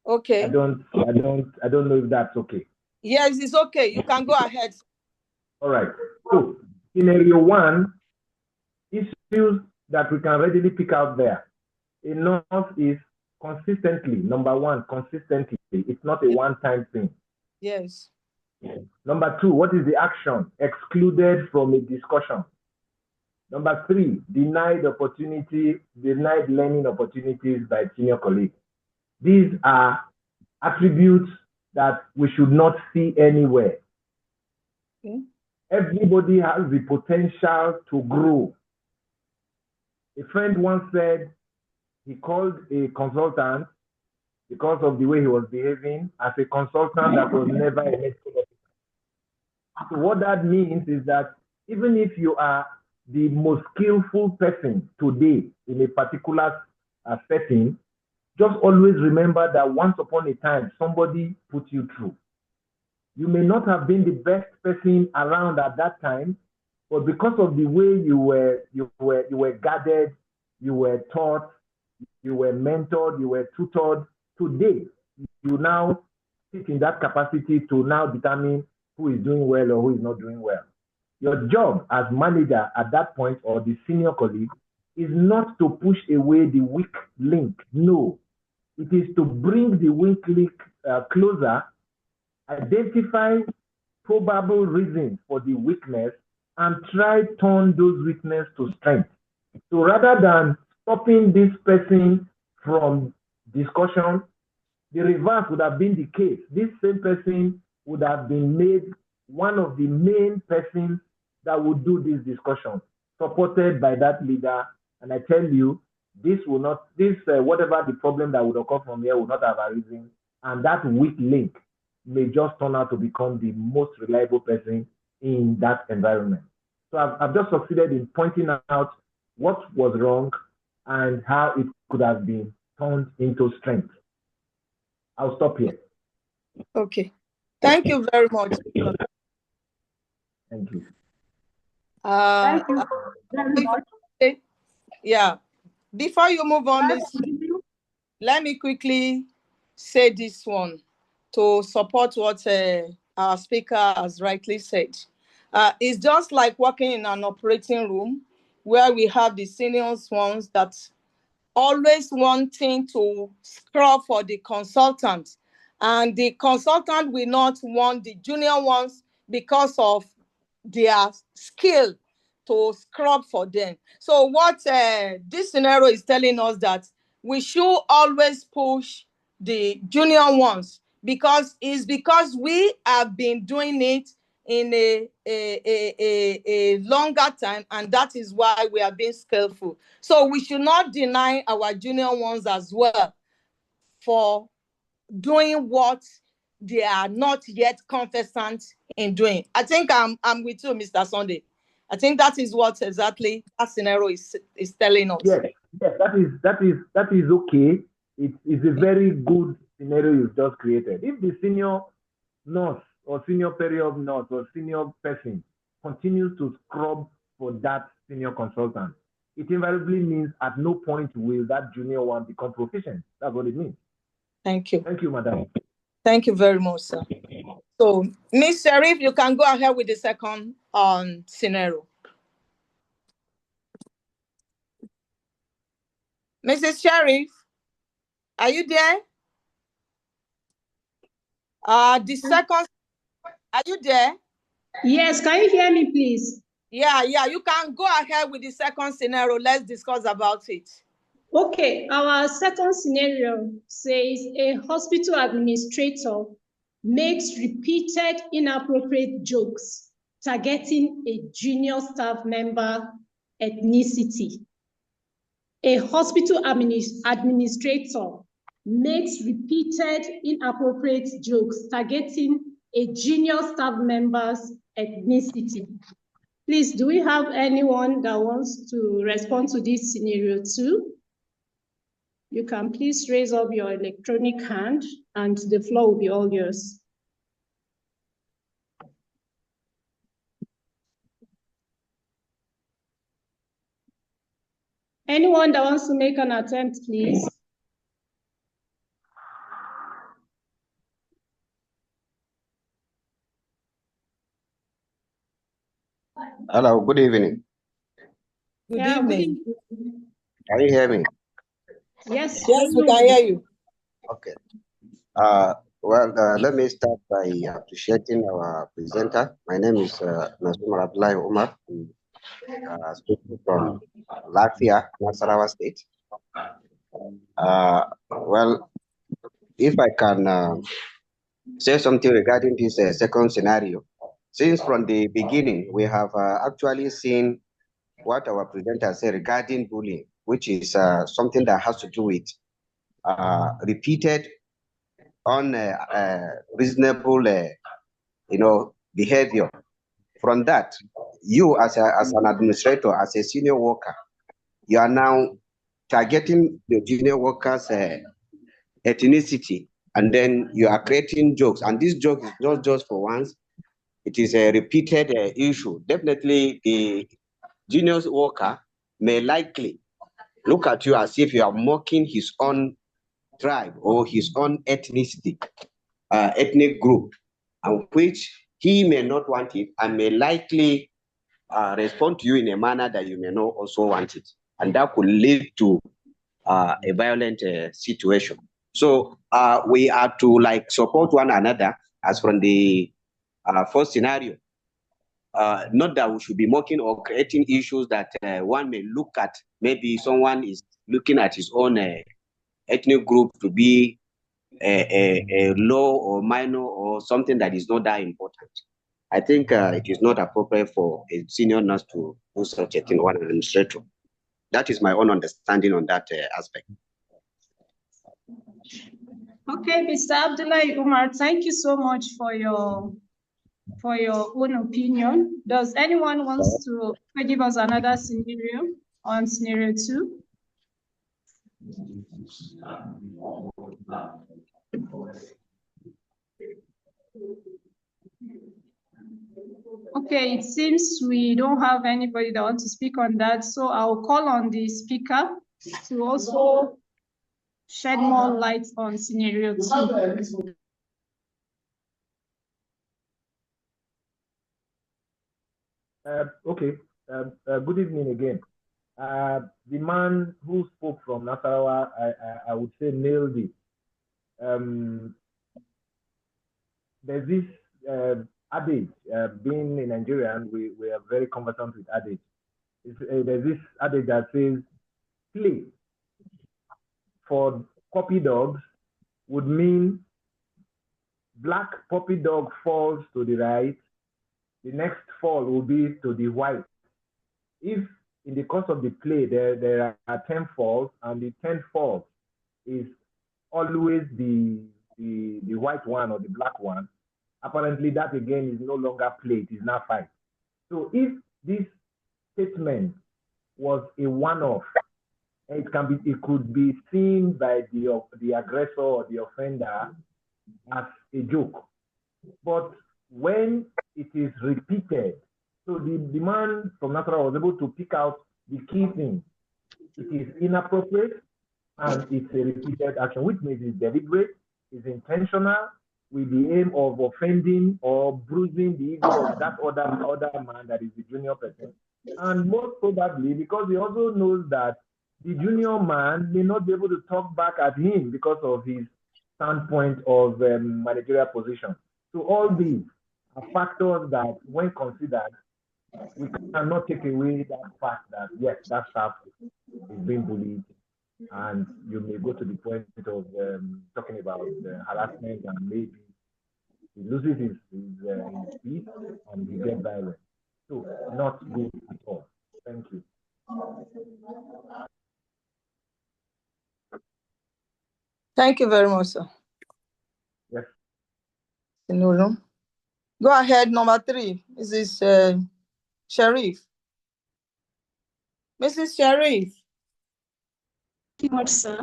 Okay. I don't know if that's okay. Yes, it's okay. You can go ahead. All right. So scenario 1, issues that we can readily pick out there. Enough is consistently. Number 1, consistently. It's not a one-time thing. Yes. Number 2, what is the action excluded from a discussion? Number 3, denied learning opportunities by senior colleagues. These are attributes that we should not see anywhere. Okay. Everybody has the potential to grow. A friend once said he called a consultant because of the way he was behaving as a consultant that was never a medical officer. So what that means is that even if you are the most skillful person today in a particular setting, just always remember that once upon a time, somebody put you through. You may not have been the best person around at that time, but because of the way you were guarded, you were taught, you were mentored, you were tutored, today you now sit in that capacity to now determine who is doing well or who is not doing well. Your job as manager at that point, or the senior colleague, is not to push away the weak link. No, it is to bring the weak link closer, identify probable reasons for the weakness, and try to turn those weaknesses to strength. So rather than stopping this person from discussion, the reverse would have been the case. This same person would have been made one of the main persons that would do this discussion, supported by that leader. And I tell you, this will not, whatever the problem that would occur from here would not have arisen. And that weak link may just turn out to become the most reliable person in that environment. So I've just succeeded in pointing out what was wrong and how it could have been turned into strength. I'll stop here. Okay. Thank you very much. Thank you. Thank you very much. Yeah. Before you move on, let me quickly say this one to support what our speaker has rightly said. It's just like working in an operating room where we have the seniors ones that always wanting to scrub for the consultant, and the consultant will not want the junior ones because of their skill to scrub for them. So what this scenario is telling us, that we should always push the junior ones, because we have been doing it in a longer time, and that is why we are being skillful. So we should not deny our junior ones as well for doing what they are not yet conversant in doing. I think I'm with you, Mr. Sunday. I think that is what exactly that scenario is telling us. Yes, that is okay. It's a very good scenario you've just created. If the senior nurse or senior peri-op nurse or senior person continues to scrub for that senior consultant, it invariably means at no point will that junior one become proficient. That's what it means. Thank you. Thank you, madam. Thank you very much, sir. So, Ms. Sharif, you can go ahead with the second scenario. Mrs. Sharif, are you there? The second, are you there? Yes, can you hear me, please? Yeah, you can go ahead with the second scenario. Let's discuss about it. Okay, our second scenario says a hospital administrator makes repeated inappropriate jokes targeting a junior staff member ethnicity. A hospital administrator makes repeated inappropriate jokes targeting a junior staff member's ethnicity. Please, do we have anyone that wants to respond to this scenario too? You can please raise up your electronic hand and the floor will be all yours. Anyone that wants to make an attempt, please. Hello, good evening. Good evening. Can you hear me? Yes. Yes, we can hear you. Okay. Let me start by appreciating our presenter. My name is Nasumar Abdullahi Umar, speaking from Latvia, Nasarawa State. If I can say something regarding this second scenario. Since from the beginning, we have actually seen what our presenter said regarding bullying, which is something that has to do with repeated unreasonable behavior. From that, you as an administrator, as a senior worker, you are now targeting the junior workers' ethnicity, and then you are creating jokes. And this joke is not just for once, it is a repeated issue. Definitely, the junior worker may likely look at you as if you are mocking his own tribe or his own ethnicity, ethnic group, and which he may not want it and may likely respond to you in a manner that you may not also want it. And that could lead to a violent situation. So we are to support one another as from the first scenario. Not that we should be mocking or creating issues that one may look at. Maybe someone is looking at his own ethnic group to be a low or minor or something that is not that important. I think it is not appropriate for a senior nurse to do such a thing, one administrator. That is my own understanding on that aspect. Okay, Mr. Abdullahi Umar, thank you so much for your own opinion. Does anyone wants to give us another scenario on scenario 2? Okay, it seems we don't have anybody that wants to speak on that, so I'll call on the speaker to also shed more light on scenario 2. Good evening again. The man who spoke from Nasarawa, I would say nailed it. There's this adage, being in Nigeria, and we are very conversant with adage. There's this adage that says, play for puppy dogs would mean black puppy dog falls to the right, the next fall will be to the white. If in the course of the play there are 10 falls and the 10th fall is always the white one or the black one, apparently that again is no longer play, it is now fight. So if this statement was a one-off, it could be seen by the aggressor or the offender as a joke. But when it is repeated, so the man from Nasarawa was able to pick out the key thing, it is inappropriate and it's a repeated action, which means it's deliberate, it's intentional, with the aim of offending or bruising the ego of that other man that is the junior person. And most probably because he also knows that the junior man may not be able to talk back at him because of his standpoint of managerial position. So all these are factors that, when considered, we cannot take away that fact that yes, that staff is being bullied, and you may go to the point of talking about harassment, and maybe he loses his peace and he gets violent. So not good at all. Thank you. Thank you very much, sir. Yes. Go ahead, number 3. Mrs. Sharif. Mrs. Sharif. Thank you much, sir.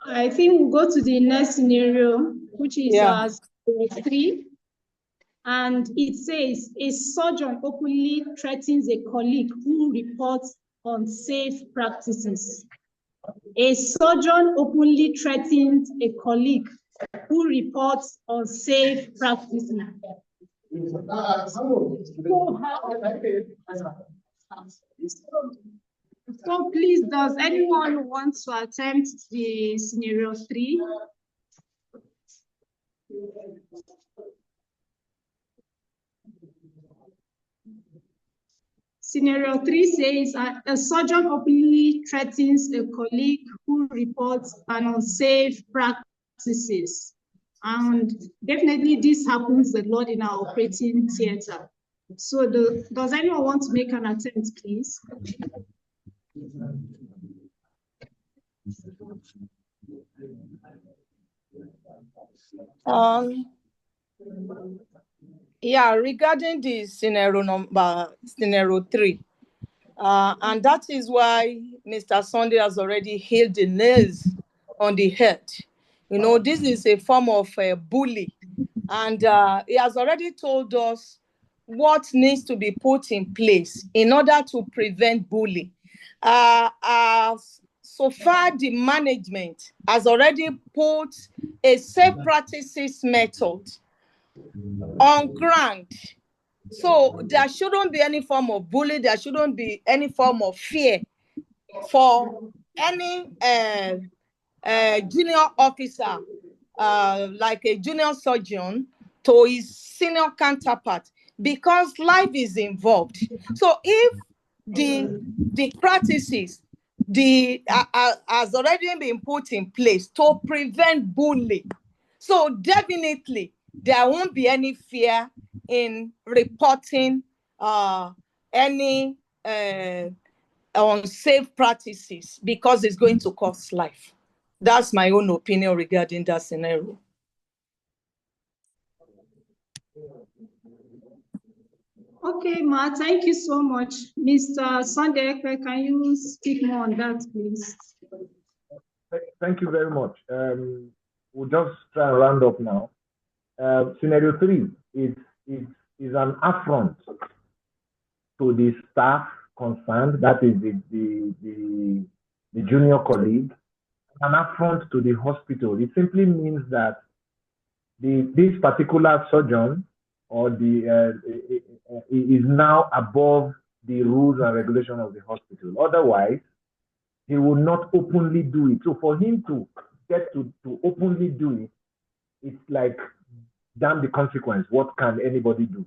I think we'll go to the next scenario, which is 3. And it says, a surgeon openly threatens a colleague who reports unsafe practices. A surgeon openly threatens a colleague who reports unsafe practices. So please, does anyone want to attempt the scenario 3? Scenario 3 says a surgeon openly threatens a colleague who reports an unsafe practices. And definitely this happens a lot in our operating theater. So does anyone want to make an attempt, please? Yeah, regarding the scenario 3, and that is why Mr. Sunday has already hit the nails on the head. You know, this is a form of bully, and he has already told us what needs to be put in place in order to prevent bullying. So far, the management has already put a safe practices method on ground. So there shouldn't be any form of bullying. There shouldn't be any form of fear for any junior officer, like a junior surgeon, to his senior counterpart, because life is involved. So if the practices has already been put in place to prevent bullying, so definitely there won't be any fear in reporting any unsafe practices, because it's going to cost life. That's my own opinion regarding that scenario. Okay, Ma, thank you so much. Mr. Sunday, can you speak more on that, please? Thank you very much. We'll just try and round up now. Scenario 3 is an affront to the staff concerned, that is the junior colleague, an affront to the hospital. It simply means that this particular surgeon or is now above the rules and regulations of the hospital. Otherwise, he will not openly do it. So for him to get to openly do it, it's like, damn the consequence. What can anybody do?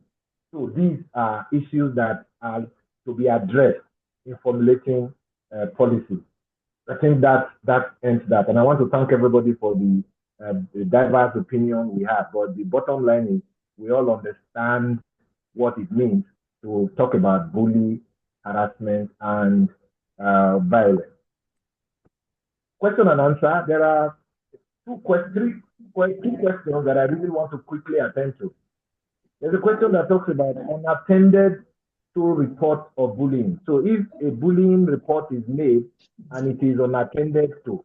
So these are issues that are to be addressed in formulating policy. I think that ends that. And I want to thank everybody for the diverse opinion we have. But the bottom line is we all understand what it means to talk about bullying, harassment, and violence. Question and answer. There are two questions that I really want to quickly attend to. There's a question that talks about unattended to report of bullying. So if a bullying report is made and it is unattended to,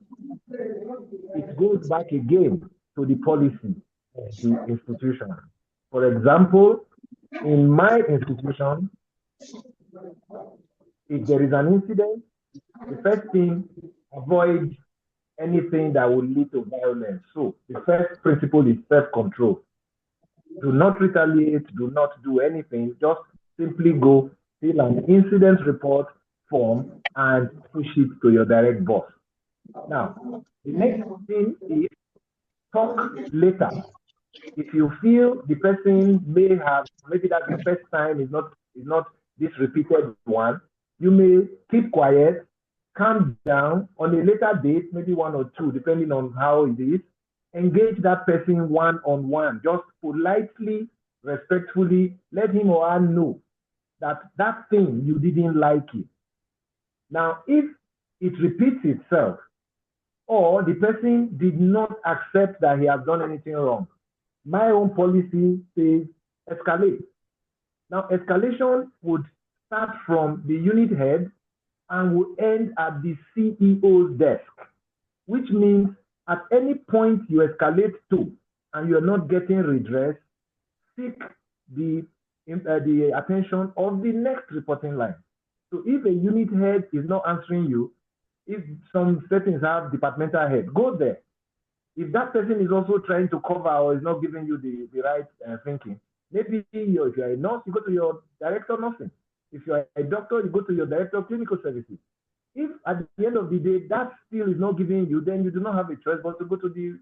it goes back again to the policy of the institution. For example, in my institution, If there is an incident, the first thing, avoid anything that will lead to violence. So the first principle is self-control. Do not retaliate, do not do anything, just simply go fill an incident report form and push it to your direct boss. Now, the next thing is talk later. If you feel the person may have, maybe that's the first time, is not this repeated one, you may keep quiet, calm down. On a later date, maybe 1 or 2, depending on how it is, engage that person one-on-one. Just politely, respectfully, let him or her know that that thing you didn't like it. Now, if it repeats itself, or the person did not accept that he has done anything wrong, my own policy says escalate. Now, escalation would start from the unit head and will end at the CEO's desk, which means at any point you escalate to and you're not getting redress, seek the attention of the next reporting line. So if a unit head is not answering you, if some settings have departmental head, go there. If that person is also trying to cover or is not giving you the right thinking, maybe if you're a nurse, you go to your director of nursing. If you're a doctor, you go to your director of clinical services. If at the end of the day that still is not giving you, then you do not have a choice but to go to the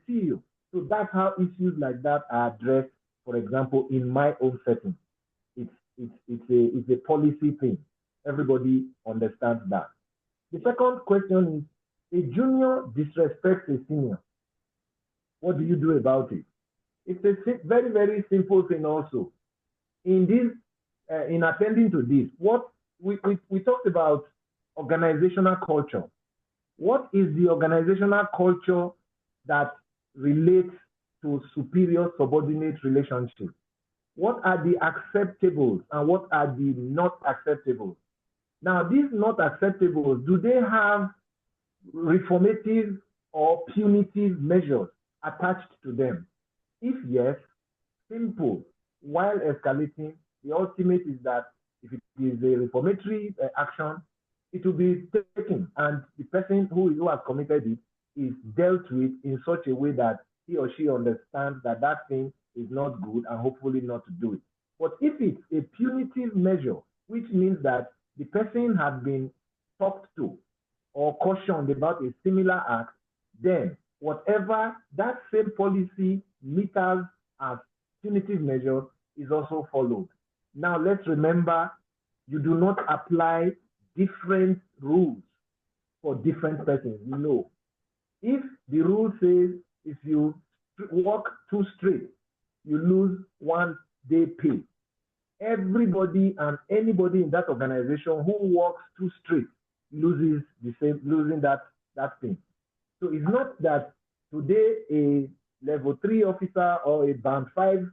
CEO. So that's how issues like that are addressed. For example, in my own setting, it's a policy thing. Everybody understands that. The second question is, a junior disrespects a senior. What do you do about it? It's a very, very simple thing also. In this, in attending to this, what we talked about organizational culture. What is the organizational culture that relates to superior-subordinate relationships? What are the acceptables and what are the not acceptables? Now, these not acceptables, do they have reformative or punitive measures attached to them? If yes, simple. While escalating, the ultimate is that if it is a reformatory action, it will be taken and the person who has committed it is dealt with in such a way that he or she understands that that thing is not good and hopefully not to do it. But if it's a punitive measure, which means that the person has been talked to or cautioned about a similar act, then whatever that same policy meters as punitive measure is also followed. Now let's remember, you do not apply different rules for different persons. No. If the rule says if you walk 2 straight, you lose 1 day pay. Everybody and anybody in that organization who walks 2 straight loses the same, losing that thing. So it's not that today a level 3 officer or a band 5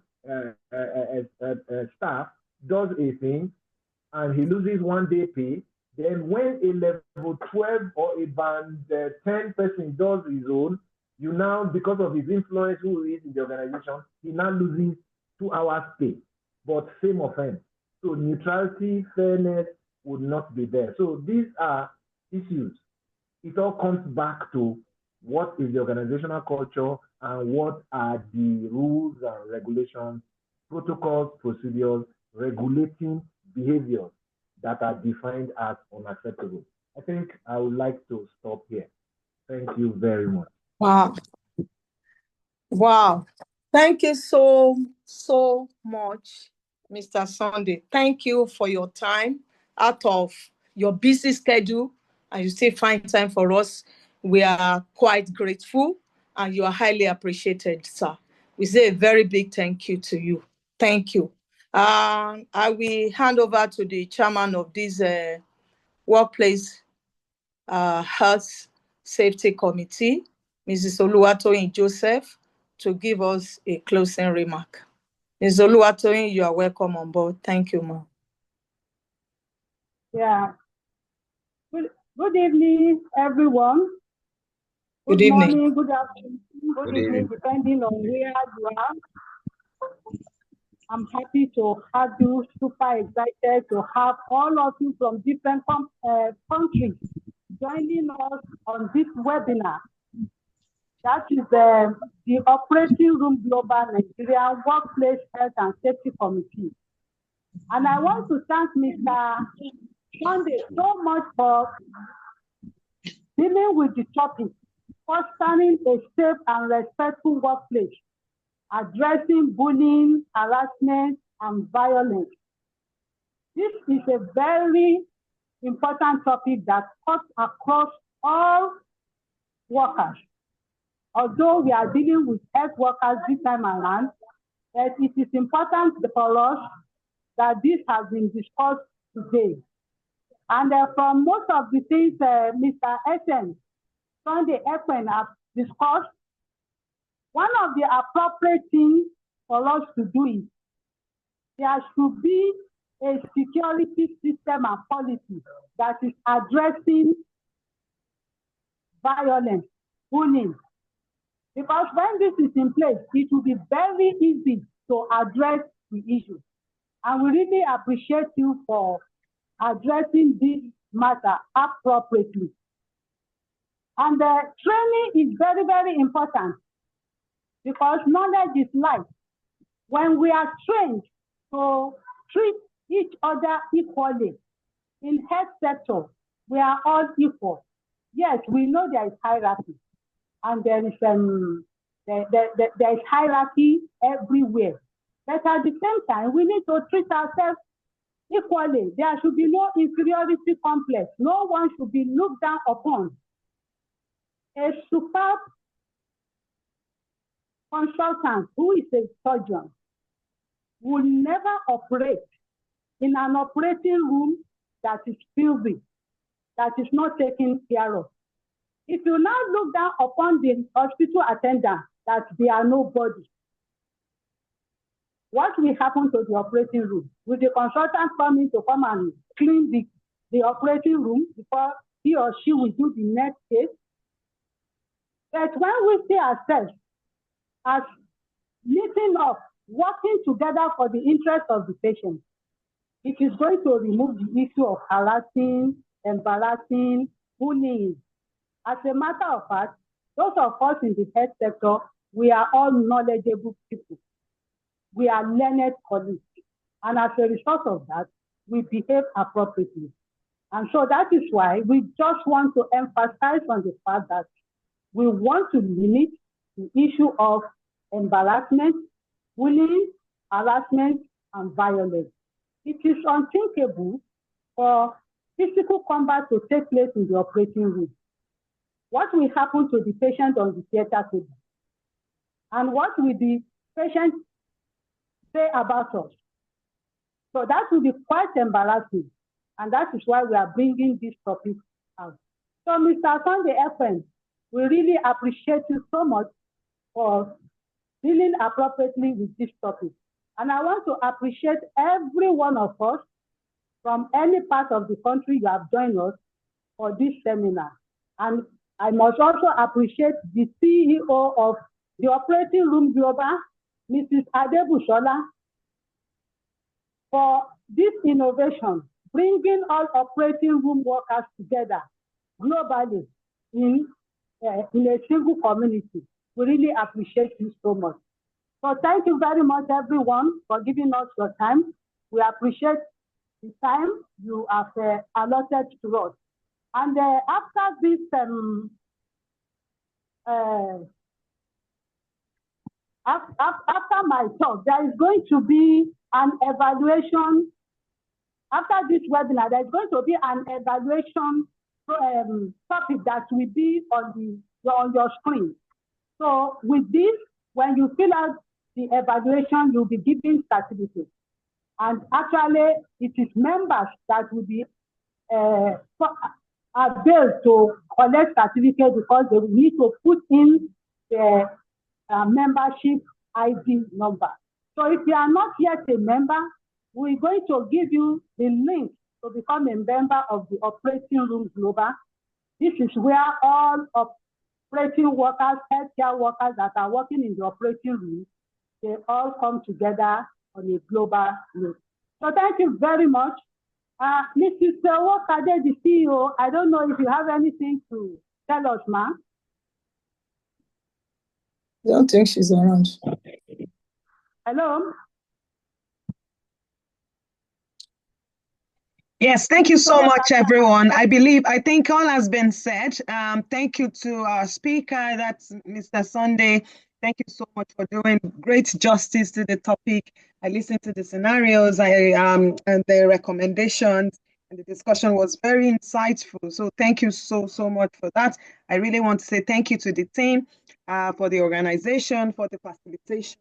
staff does a thing and he loses 1 day pay. Then when a level 12 or a band 10 person does his own, you now, because of his influence who is in the organization, he now loses 2 hours pay, but same offense. So neutrality, fairness would not be there. So these are issues. It all comes back to what is the organizational culture and what are the rules and regulations, protocols, procedures, regulating behaviors that are defined as unacceptable. I think I would like to stop here. Thank you very much. Wow. Wow. Thank you so much, Mr. Sunday. Thank you for your time out of your busy schedule, and you still find time for us. We are quite grateful, and you are highly appreciated, sir. We say a very big thank you to you. Thank you. I will hand over to the chairman of this workplace health safety committee, Mrs. Oluwatoyin Joseph, to give us a closing remark. Ms. Oluwatoyin, you are welcome on board. Thank you, ma'am. Yeah. Good evening, everyone. Good evening. Morning, good afternoon, good evening, depending on where you are. I'm happy to have you, super excited to have all of you from different countries joining us on this webinar. That is the Operating Room Global Nigeria Workplace Health and Safety Committee. And I want to thank Mr. Sunday so much for dealing with the topic, fostering a safe and respectful workplace, addressing bullying, harassment, and violence. This is a very important topic that cuts across all workers. Although we are dealing with health workers this time around, but it is important for us that this has been discussed today. And from most of the things Mr. Ojekhekpen have discussed, one of the appropriate things for us to do is there should be a security system and policy that is addressing violence, bullying. Because when this is in place, it will be very easy to address the issue. And we really appreciate you for addressing this matter appropriately. And the training is very, very important because knowledge is life. When we are trained to treat each other equally in health sector, we are all equal. Yes, we know there is hierarchy, and there is hierarchy everywhere. But at the same time, we need to treat ourselves equally. There should be no inferiority complex. No one should be looked down upon. A superb consultant who is a surgeon will never operate in an operating room that is filthy, that is not taken care of. If you now look down upon the hospital attendant that they are nobody, what will happen to the operating room? Will the consultant come and clean the operating room before he or she will do the next case? But when we see ourselves as meeting up, working together for the interest of the patient, it is going to remove the issue of harassing, embarrassing, bullying. As a matter of fact, those of us in the health sector, we are all knowledgeable people. We are learned colleagues. And as a result of that, we behave appropriately. And so that is why we just want to emphasize on the fact that we want to limit the issue of embarrassment, bullying, harassment, and violence. It is unthinkable for physical combat to take place in the operating room. What will happen to the patient on the theater table? And what will the patient say about us? So that will be quite embarrassing. And that is why we are bringing this topic out. So Mr. Ojekhekpen, we really appreciate you so much for dealing appropriately with this topic. And I want to appreciate every one of us from any part of the country you have joined us for this seminar. And I must also appreciate the CEO of the Operating Room Global, Mrs. Adebushola, for this innovation, bringing all operating room workers together globally in a single community. We really appreciate you so much. So thank you very much, everyone, for giving us your time. We appreciate the time you have allotted to us. And after this, after my talk, there is going to be an evaluation. After this webinar, there is going to be an evaluation topic that will be on your screen. So with this, when you fill out the evaluation, you'll be given certificates. And actually, it is members that will be able to collect certificates because they will need to put in the membership ID number. So if you are not yet a member, we're going to give you the link to become a member of the Operating Room Global. This is where all operating workers, healthcare workers that are working in the operating room, they all come together on a global note. So thank you very much. Mrs. Wakade, the CEO, I don't know if you have anything to tell us, ma'am. I don't think she's around. Hello? Yes, thank you so much, everyone. I think all has been said. Thank you to our speaker, that's Mr. Sunday. Thank you so much for doing great justice to the topic. I listened to the scenarios, and the recommendations, and the discussion was very insightful. So thank you so much for that. I really want to say thank you to the team, for the organization, for the facilitation,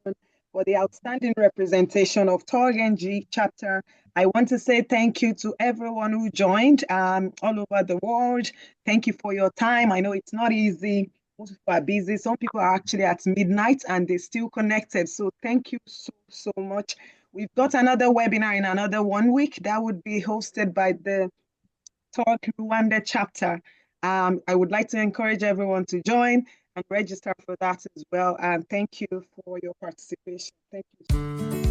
for the outstanding representation of TORG-NG chapter. I want to say thank you to everyone who joined all over the world. Thank you for your time. I know it's not easy. Most people are busy. Some people are actually at midnight and they're still connected. So thank you so much. We've got another webinar in another 1 week that would be hosted by the TORG Rwanda chapter. I would like to encourage everyone to join and register for that as well. And thank you for your participation. Thank you.